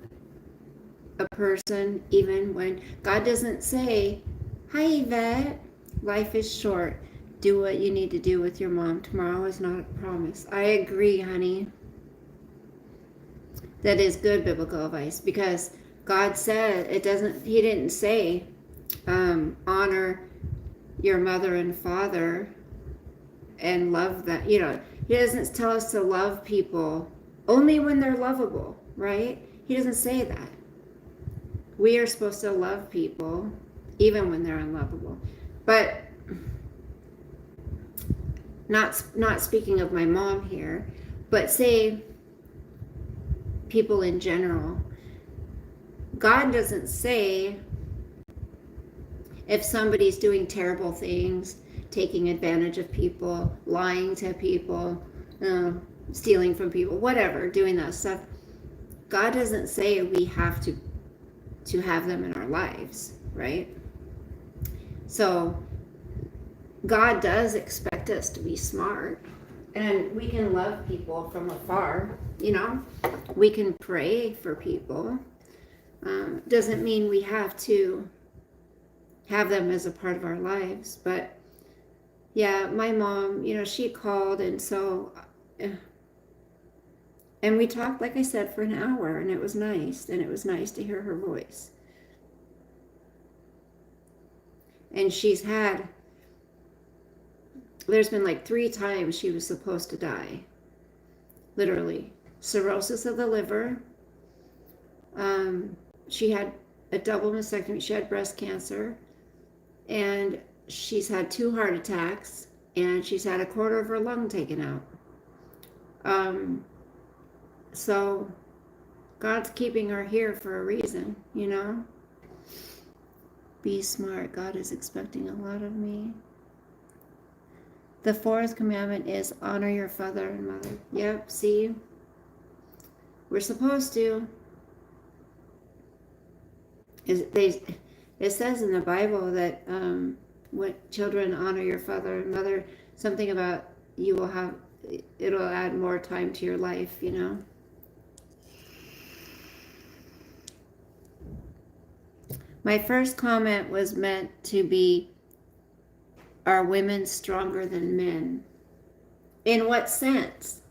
[SPEAKER 1] a person even when God doesn't say, hi Yvette, life is short. Do what you need to do with your mom. Tomorrow is not a promise. I agree, honey. That is good biblical advice, because God said he didn't say honor your mother and father and love that. You know, he doesn't tell us to love people only when they're lovable, right? He doesn't say that. We are supposed to love people even when they're unlovable. But not speaking of my mom here, but say people in general. God doesn't say if somebody's doing terrible things, taking advantage of people, lying to people, stealing from people, whatever, doing that stuff. God doesn't say we have to have them in our lives, right? So God does expect us to be smart, and we can love people from afar, you know. We can pray for people. Doesn't mean we have to have them as a part of our lives. But yeah, my mom, you know, she called, and so and we talked, like I said, for an hour, and it was nice, and it was nice to hear her voice. And there's been like 3 times she was supposed to die, literally. Cirrhosis of the liver. She had a double mastectomy. She had breast cancer. And she's had 2 heart attacks. And she's had a quarter of her lung taken out. So God's keeping her here for a reason, you know? Be smart. God is expecting a lot of me. The 4th commandment is honor your father and mother. Yep, see? We're supposed to. It says in the Bible that what children honor your father and mother, something about it'll add more time to your life, you know? My first comment was meant to be, are women stronger than men? In what sense?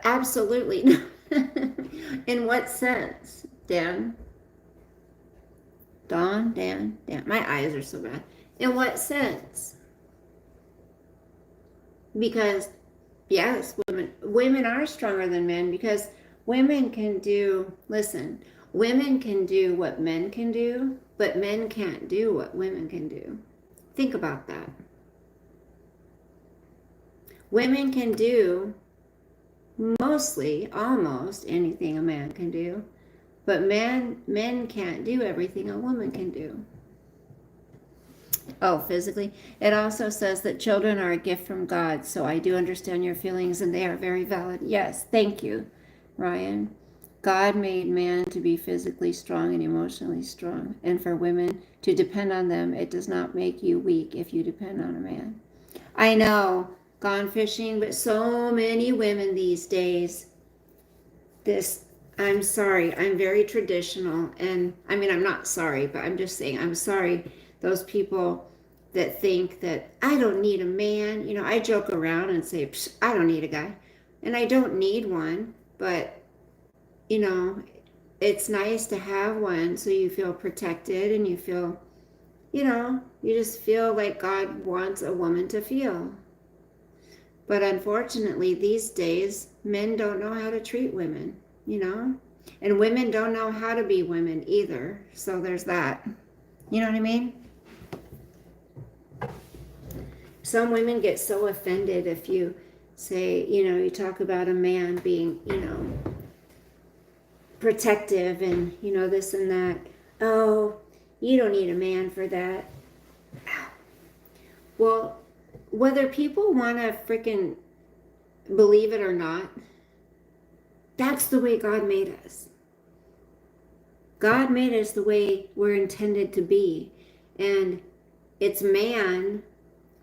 [SPEAKER 1] Absolutely. In what sense, Dan? Dan. My eyes are so bad. In what sense? Because, yes, women are stronger than men because women can do what men can do, but men can't do what women can do. Think about that. Women can do mostly, almost anything a man can do, but men can't do everything a woman can do. Oh, physically. It also says that children are a gift from God, so I do understand your feelings and they are very valid. Yes, thank you, Ryan. God made man to be physically strong and emotionally strong, and for women to depend on them. It does not make you weak if you depend on a man. I know, gone fishing, but so many women these days, I'm sorry, I'm very traditional, and I mean, I'm not sorry, but I'm just saying, I'm sorry, those people that think that I don't need a man. You know, I joke around and say, I don't need a guy, and I don't need one, but you know, it's nice to have one so you feel protected and you feel, you know, you just feel like God wants a woman to feel. But unfortunately, these days, men don't know how to treat women, you know, and women don't know how to be women either. So there's that. You know what I mean? Some women get so offended if you say, you know, you talk about a man being, you know, protective and, you know, this and that. Oh, you don't need a man for that. Well, whether people want to freaking believe it or not, that's the way God made us. God made us the way we're intended to be. And it's man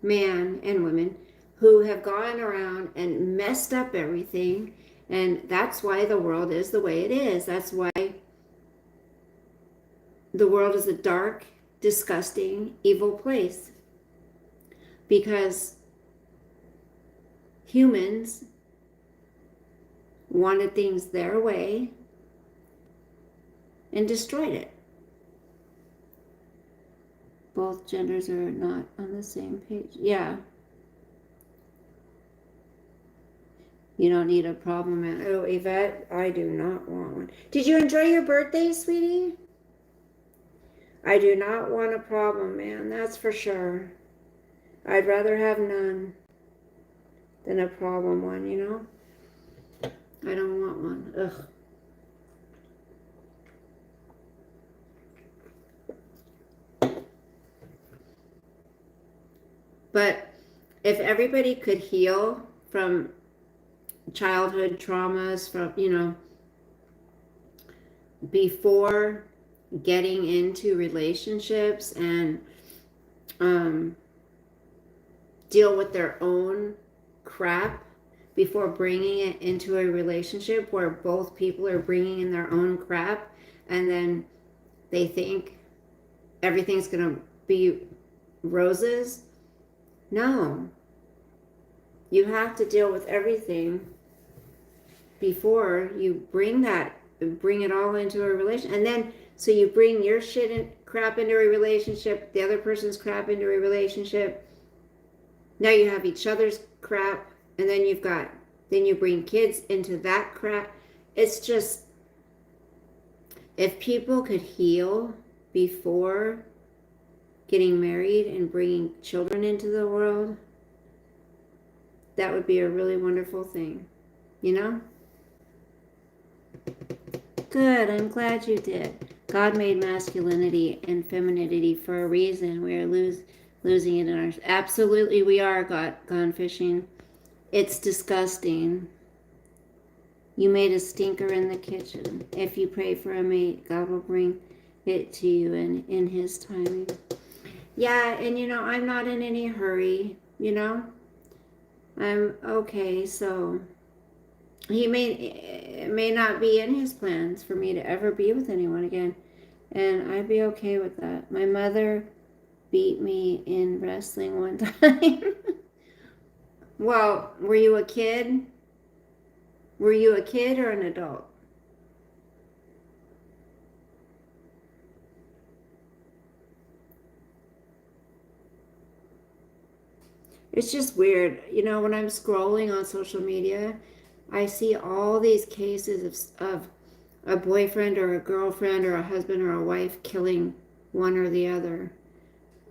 [SPEAKER 1] and women who have gone around and messed up everything. And that's why the world is the way it is. That's why the world is a dark, disgusting, evil place. Because humans wanted things their way and destroyed it. Both genders are not on the same page. Yeah. You don't need a problem, man. Oh, Yvette, I do not want one. Did you enjoy your birthday, sweetie? I do not want a problem, man. That's for sure. I'd rather have none than a problem one, you know? I don't want one. Ugh. But if everybody could heal from childhood traumas, from, you know, before getting into relationships and deal with their own crap before bringing it into a relationship where both people are bringing in their own crap and then they think everything's going to be roses. No. You have to deal with everything before you bring it all into a relationship. And then, so you bring your shit and crap into a relationship, the other person's crap into a relationship. Now you have each other's crap, and then you've got Then you bring kids into that crap. It's just, if people could heal before getting married and bringing children into the world, that would be a really wonderful thing, you know? Good, I'm glad you did. God made masculinity and femininity for a reason. We are losing it in our... Absolutely, we are gone fishing. It's disgusting. You made a stinker in the kitchen. If you pray for a mate, God will bring it to you in His timing. Yeah, and I'm not in any hurry, I'm okay, so it may not be in His plans for me to ever be with anyone again, and I'd be okay with that. My mother beat me in wrestling one time. Well, were you a kid? Were you a kid or an adult? It's just weird. When I'm scrolling on social media, I see all these cases of a boyfriend or a girlfriend or a husband or a wife killing one or the other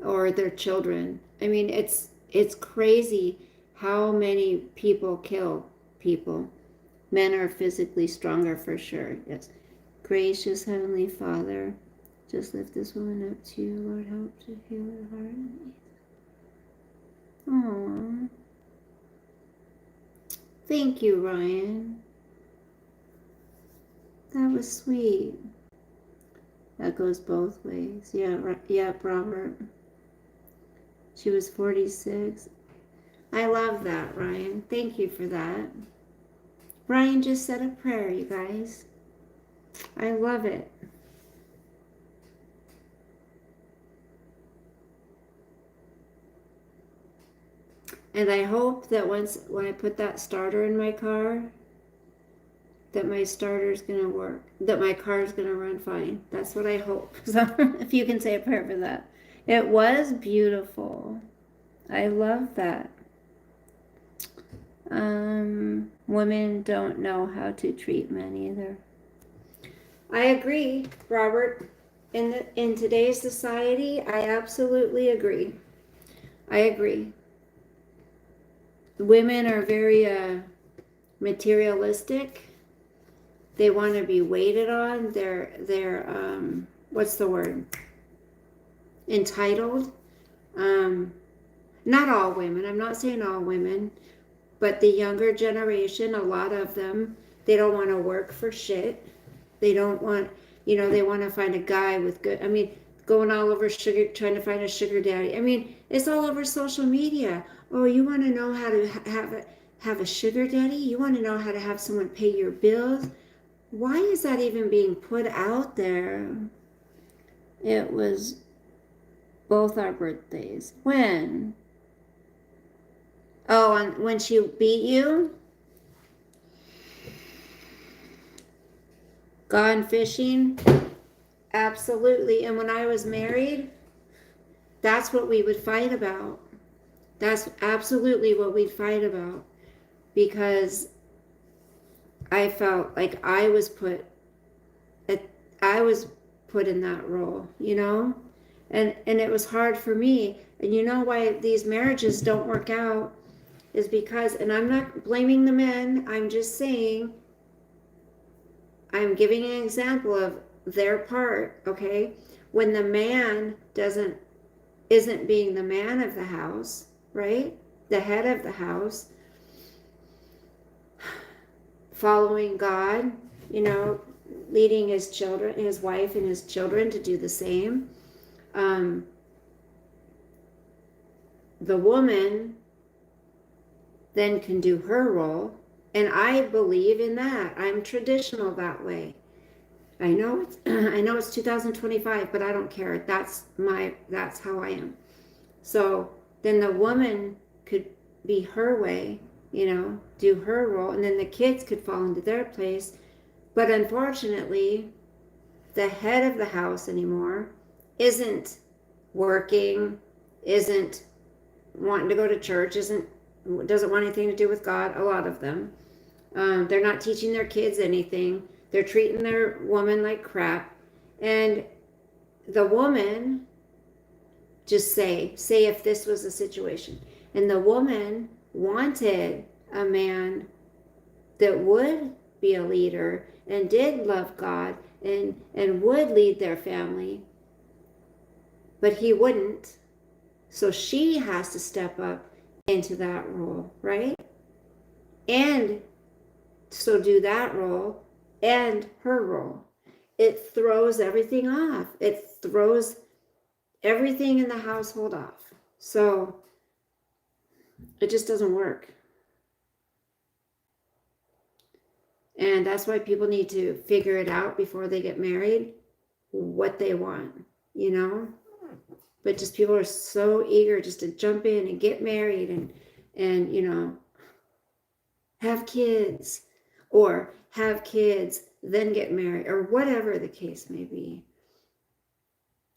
[SPEAKER 1] or their children. I mean, it's crazy how many people kill people. Men are physically stronger for sure. Yes. Gracious Heavenly Father, just lift this woman up to you, Lord. Help to heal her heart. Aww. Thank you, Ryan. That was sweet. That goes both ways. Yeah, Robert. She was 46. I love that, Ryan. Thank you for that. Ryan just said a prayer, you guys. I love it. And I hope that when I put that starter in my car, that my starter's going to work, that my car's going to run fine. That's what I hope. So if you can say a prayer for that. It was beautiful. I love that. Women don't know how to treat men either. I agree, Robert. In today's society, I absolutely agree. I agree. Women are very materialistic. They want to be waited on. They're what's the word? Entitled. Not all women. I'm not saying all women, but the younger generation, a lot of them, they don't want to work for shit. They don't want, they want to find a guy with good, going all over sugar, trying to find a sugar daddy. It's all over social media. Oh, you want to know how to have a sugar daddy? You want to know how to have someone pay your bills? Why is that even being put out there? It was both our birthdays. When? Oh, when she beat you? Gone fishing? Absolutely. And when I was married, that's what we would fight about. That's absolutely what we'd fight about. Because I felt like I was put in that role, And it was hard for me. And you know why these marriages don't work out is because, and I'm not blaming the men, I'm just saying, I'm giving an example of their part, okay? When the man isn't being the man of the house, right? The head of the house, following God, leading his children, his wife and his children to do the same. The woman then can do her role, and I believe in that. I'm traditional that way. I know it's 2025, but I don't care. That's how I am. So then the woman could be her way, do her role, and then the kids could fall into their place. But unfortunately, the head of the house anymore isn't working, isn't wanting to go to church, doesn't want anything to do with God, a lot of them. They're not teaching their kids anything. They're treating their woman like crap. And the woman, just say if this was a situation, and the woman wanted a man that would be a leader and did love God and would lead their family, but he wouldn't. So she has to step up into that role, right? And so do that role and her role. It throws everything off. It throws everything in the household off. So it just doesn't work. And that's why people need to figure it out before they get married, what they want, you know? But just people are so eager just to jump in and get married and you know, have kids, or have kids, then get married, or whatever the case may be.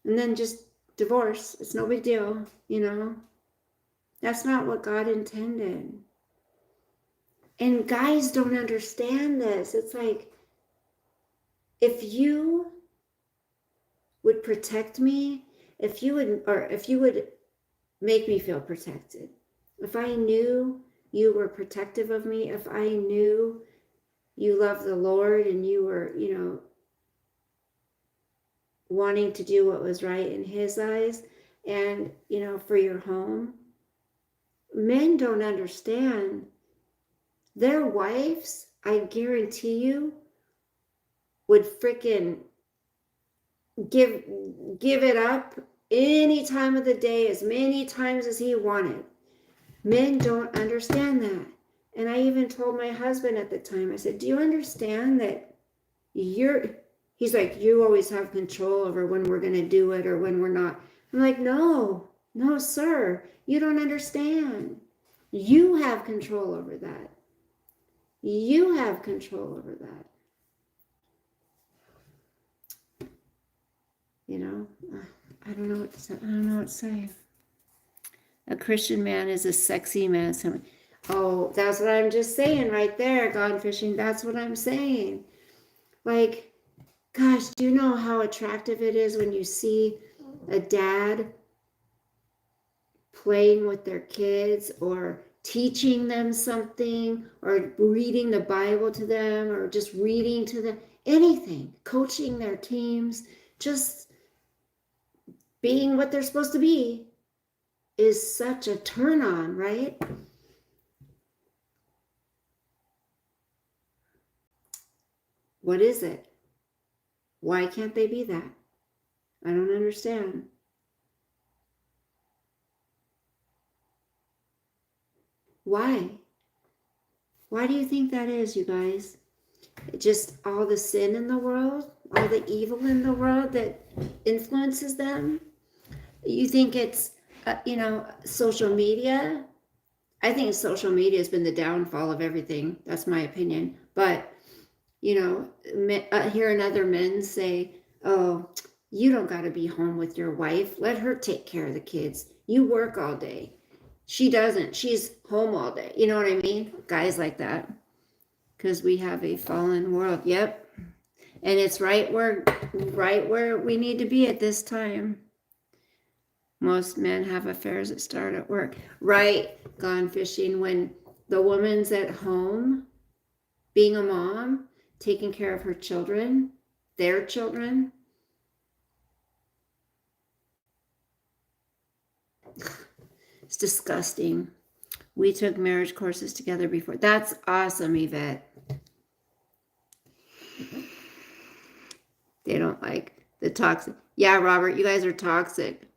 [SPEAKER 1] And then just divorce. It's no big deal, you know? That's not what God intended. And guys don't understand this. It's like, if you would protect me, if you would make me feel protected, if I knew you were protective of me, if I knew you loved the Lord and you were, you know, wanting to do what was right in his eyes and, you know, for your home, men don't understand. Their wives, I guarantee you, would freaking give it up any time of the day, as many times as he wanted. Men don't understand that. And I even told my husband at the time, I said, do you understand that he's like, you always have control over when we're going to do it or when we're not. I'm like, no, sir, you don't understand. You have control over that. You have control over that. You know, I don't know what to say. A Christian man is a sexy man. Oh, that's what I'm just saying right there, gone fishing. That's what I'm saying. Like, gosh, do you know how attractive it is when you see a dad playing with their kids or teaching them something or reading the Bible to them or just reading to them, anything, coaching their teams, just being what they're supposed to be is such a turn on, right? What is it? Why can't they be that? I don't understand. Why? Why do you think that is, you guys? Just all the sin in the world, all the evil in the world that influences them? You think it's, you know, social media? I think social media has been the downfall of everything. That's my opinion. But, you know, hearing other men say, oh, you don't got to be home with your wife. Let her take care of the kids. You work all day. She doesn't. She's home all day. You know what I mean? Guys like that. Because we have a fallen world. Yep. And it's right where we need to be at this time. Most men have affairs that start at work. Right, gone fishing, when the woman's at home, being a mom, taking care of her children, their children. It's disgusting. We took marriage courses together before. That's awesome, Yvette. They don't like the toxic. Yeah, Robert, you guys are toxic.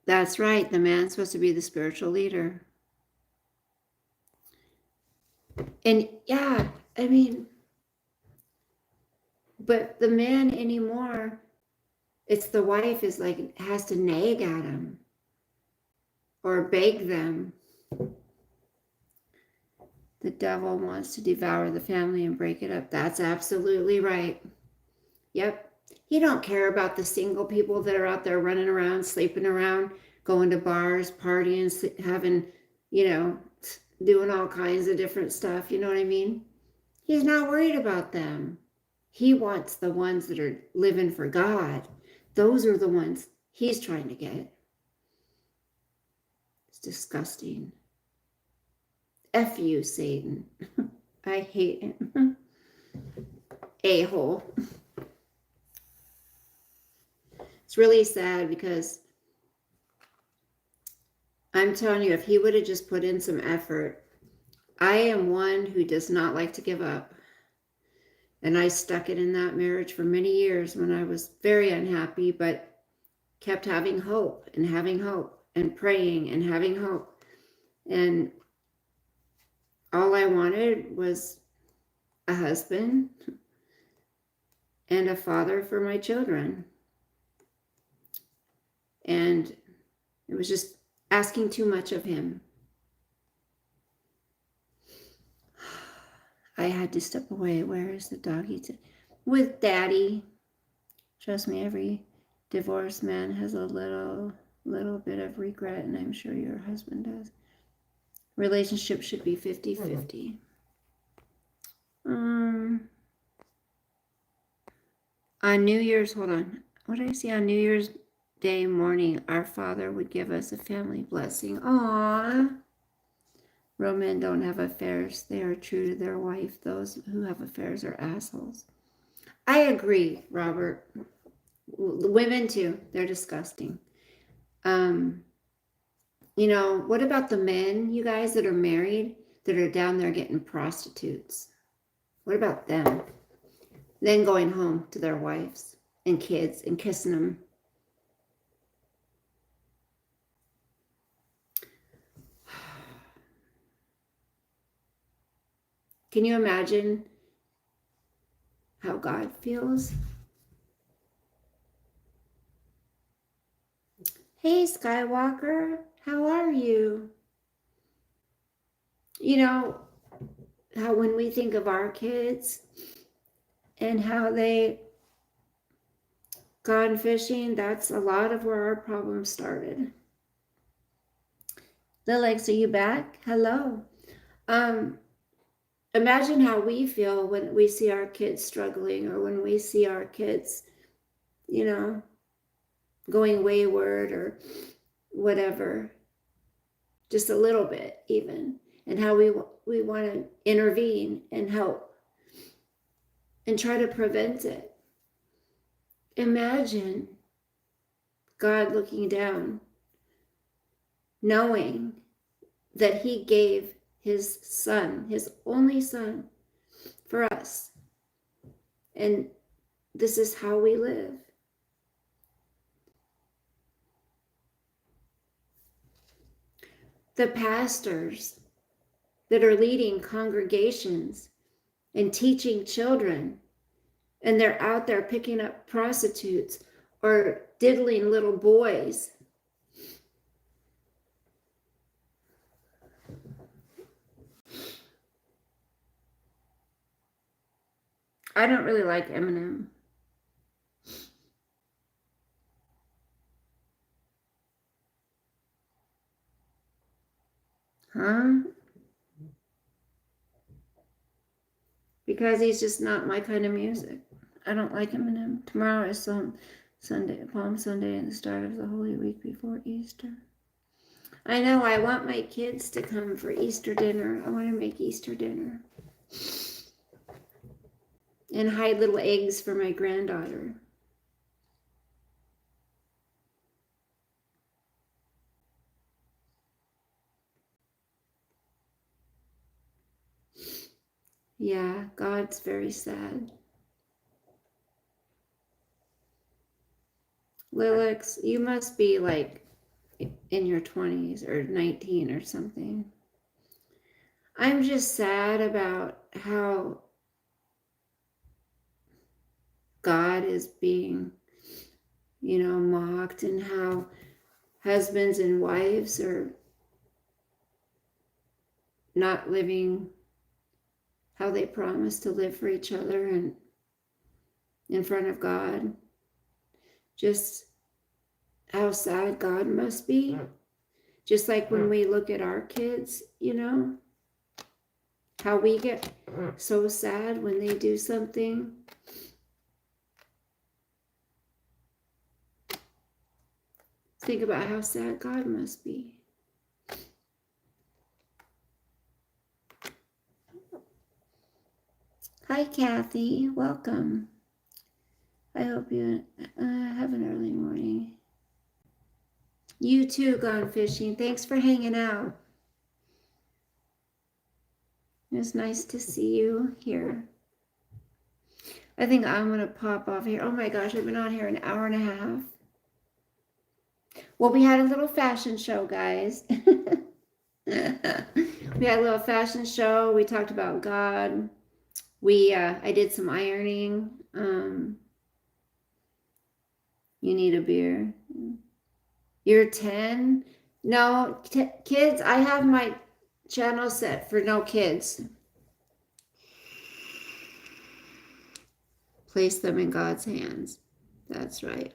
[SPEAKER 1] That's right. The man's supposed to be the spiritual leader. And yeah, I mean, but the man anymore, it's the wife is like, has to nag at him or beg them. The devil wants to devour the family and break it up. That's absolutely right. Yep. He don't care about the single people that are out there running around, sleeping around, going to bars, partying, having, you know, doing all kinds of different stuff. You know what I mean? He's not worried about them. He wants the ones that are living for God. Those are the ones he's trying to get. It's disgusting. F you, Satan. I hate him. A-hole. It's really sad because I'm telling you, if he would have just put in some effort, I am one who does not like to give up. And I stuck it in that marriage for many years when I was very unhappy, but kept having hope and praying and having hope. And all I wanted was a husband and a father for my children. And it was just asking too much of him. I had to step away. Where is the doggy? With Daddy. Trust me, every divorced man has a little bit of regret, and I'm sure your husband does. Relationship should be 50-50. On New Year's, hold on. What did I see? On New Year's Day morning, our Father would give us a family blessing. Aww. Real men don't have affairs. They are true to their wife. Those who have affairs are assholes. I agree, Robert. The women too. They're disgusting. You know, what about the men, you guys that are married, that are down there getting prostitutes? What about them? Then going home to their wives and kids and kissing them. Can you imagine how God feels? Hey, Skywalker, how are you? You know, how when we think of our kids and how they gone fishing, that's a lot of where our problems started. Lilix, are you back? Hello. Imagine how we feel when we see our kids struggling, or when we see our kids, you know, going wayward or whatever, just a little bit even, and how we want to intervene and help and try to prevent it. Imagine God looking down, knowing that he gave his son, his only son, for us. And this is how we live. The pastors that are leading congregations and teaching children, and they're out there picking up prostitutes or diddling little boys. I don't really like Eminem. Huh? Because he's just not my kind of music. I don't like Eminem. Tomorrow is Sunday, Palm Sunday, and the start of the Holy Week before Easter. I know, I want my kids to come for Easter dinner. I want to make Easter dinner. And hide little eggs for my granddaughter. Yeah, God's very sad. Lilix, you must be like in your 20s or 19 or something. I'm just sad about how God is being, mocked, and how husbands and wives are not living how they promised to live for each other and in front of God. Just how sad God must be. Just like when we look at our kids, How we get so sad when they do something. Think about how sad God must be. Hi, Kathy. Welcome. I hope you have an early morning. You too, Gone Fishing. Thanks for hanging out. It was nice to see you here. I think I'm going to pop off here. Oh my gosh, I've been on here an hour and a half. Well, we had a little fashion show, guys. We had a little fashion show. We talked about God. I did some ironing. You need a beer. You're 10? No, kids, I have my channel set for no kids. Place them in God's hands. That's right.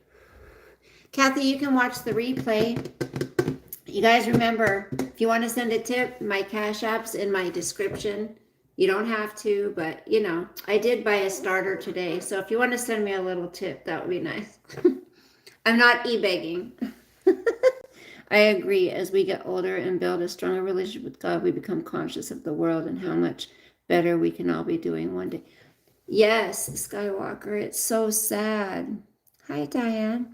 [SPEAKER 1] Kathy, you can watch the replay. You guys remember, if you want to send a tip, my Cash App's in my description. You don't have to, but you know, I did buy a starter today. So if you want to send me a little tip, that would be nice. I'm not e-begging. I agree. As we get older and build a stronger relationship with God, we become conscious of the world and how much better we can all be doing one day. Yes, Skywalker, it's so sad. Hi, Diane.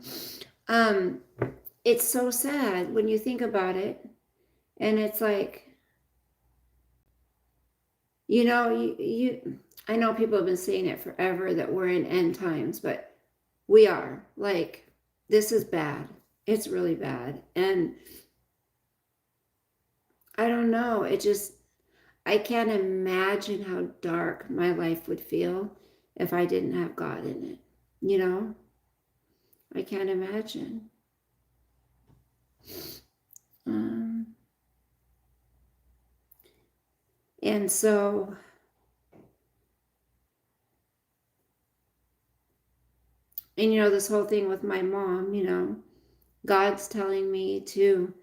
[SPEAKER 1] It's so sad when you think about it. And it's like, you know, I know people have been saying it forever that we're in end times, but we are. Like, this is bad. It's really bad. And I don't know. I can't imagine how dark my life would feel if I didn't have God in it. You know? I can't imagine. And so, and you know, this whole thing with my mom, you know, God's telling me to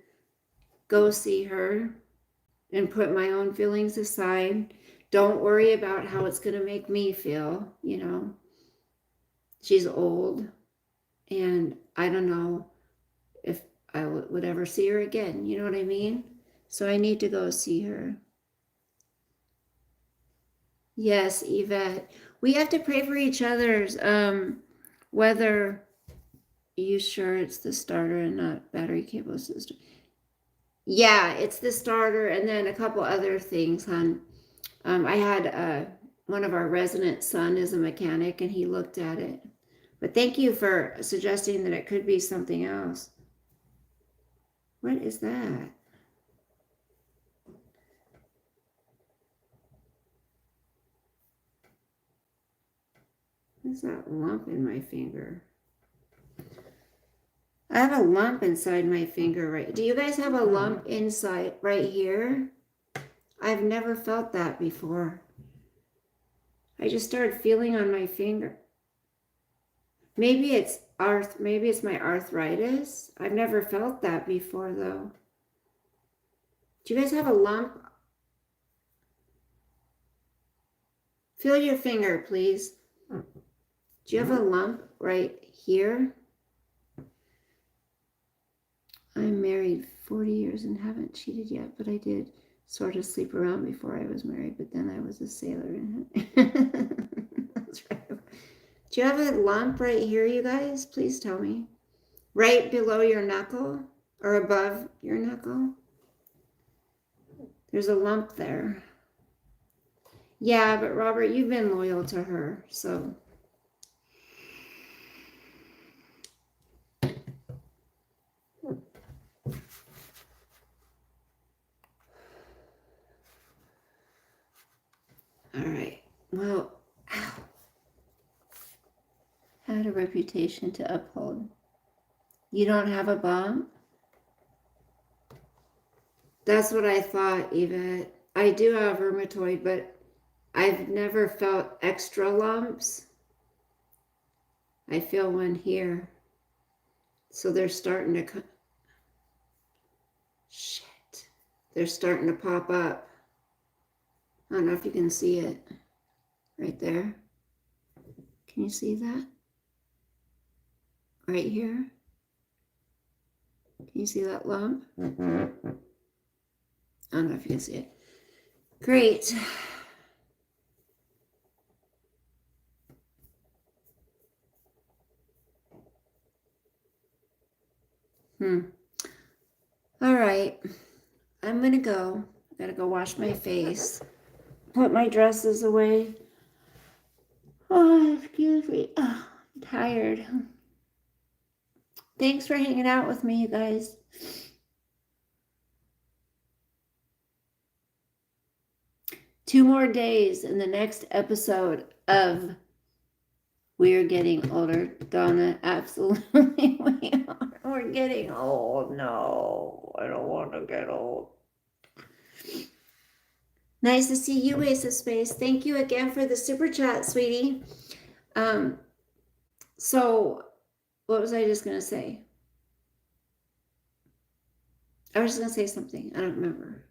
[SPEAKER 1] go see her and put my own feelings aside. Don't worry about how it's going to make me feel, you know. She's old, and I don't know if I would ever see her again, you know what I mean? So I need to go see her. Yes, Yvette. We have to pray for each other's, whether you sure it's the starter and not battery cable system. Yeah, it's the starter and then a couple other things, hon. I had one of our resident son is a mechanic and he looked at it. But thank you for suggesting that it could be something else. What is that? What's that lump in my finger? I have a lump inside my finger, right? Do you guys have a lump inside right here? I've never felt that before. I just started feeling on my finger. Maybe it's my arthritis. I've never felt that before though. Do you guys have a lump? Feel your finger, please. Do you have a lump right here? I'm married 40 years and haven't cheated yet, but I did sort of sleep around before I was married, but then I was a sailor. That's right. Do you have a lump right here, you guys? Please tell me. Right below your knuckle or above your knuckle? There's a lump there. Yeah, but Robert, you've been loyal to her, so. All right. Well, ow. Had a reputation to uphold. You don't have a bump? That's what I thought, Yvette. I do have rheumatoid, but I've never felt extra lumps. I feel one here. So they're starting to They're starting to pop up. I don't know if you can see it right there. Can you see that? Right here. Can you see that lump? I don't know if you can see it. Great. All right. I'm going to go. I got to go wash my face. Put my dresses away. Oh, excuse me. Oh, I'm tired. Thanks for hanging out with me, you guys. Two more days in the next episode of We're Getting Older. Donna, absolutely we are. We're getting old. No, I don't want to get old. Nice to see you, Ace of Space. Thank you again for the super chat, sweetie. So what was I just going to say? I was just going to say something. I don't remember.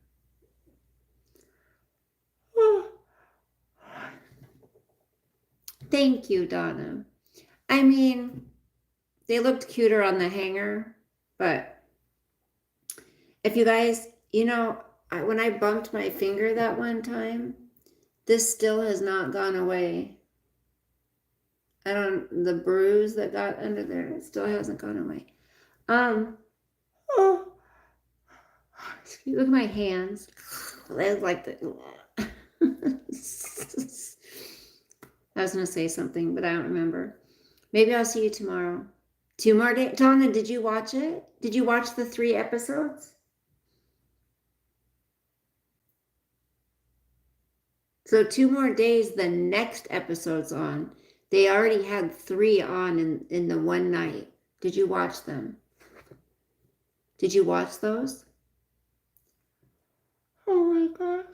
[SPEAKER 1] Thank you, Donna. I mean, they looked cuter on the hanger, but if you guys, you know, when I bumped my finger that one time, this still has not gone away. The bruise that got under there, it still hasn't gone away. Look at my hands. They look like the. I was going to say something, but I don't remember. Maybe I'll see you tomorrow. 2 more days. Donna, did you watch it? Did you watch the 3 episodes? So 2 more days, the next episode's on. They already had 3 on in the one night. Did you watch them? Did you watch those? Oh my gosh.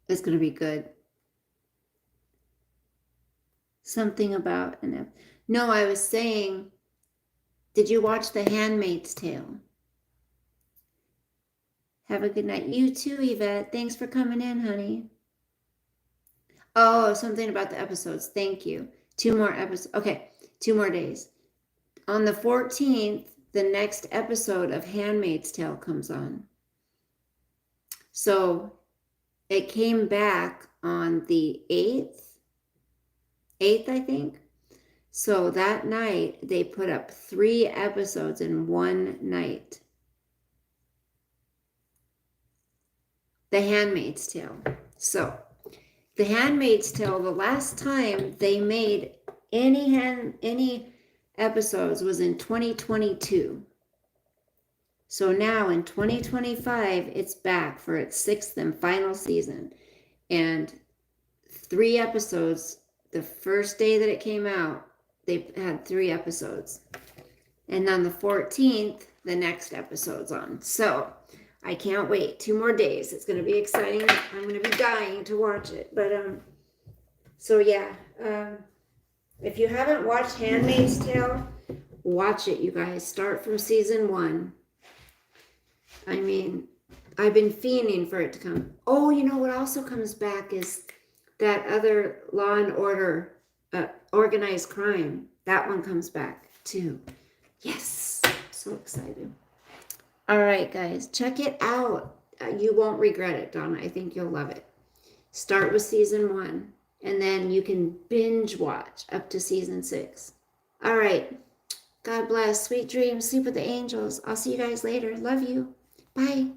[SPEAKER 1] It's going to be good. Something about an... No, I was saying, did you watch The Handmaid's Tale? Have a good night. You too, Yvette. Thanks for coming in, honey. Oh, something about the episodes. Thank you. 2 more episodes. Okay, 2 more days. On the 14th, the next episode of Handmaid's Tale comes on. So it came back on the 8th, I think. So that night, they put up 3 episodes in one night. The Handmaid's Tale. So, The Handmaid's Tale, the last time they made any episodes was in 2022. So now in 2025, it's back for its 6th and final season. And 3 episodes, the first day that it came out, they had 3 episodes. And on the 14th, the next episode's on. So I can't wait. 2 more days. It's going to be exciting. I'm going to be dying to watch it. But, so yeah. If you haven't watched Handmaid's Tale, watch it, you guys. Start from season 1. I mean, I've been fiending for it to come. Oh, you know what also comes back is that other Law and Order, Organized Crime. That one comes back too. Yes. So excited. All right, guys. Check it out. You won't regret it, Donna. I think you'll love it. Start with season 1. And then you can binge watch up to season 6. All right. God bless. Sweet dreams. Sleep with the angels. I'll see you guys later. Love you. Bye.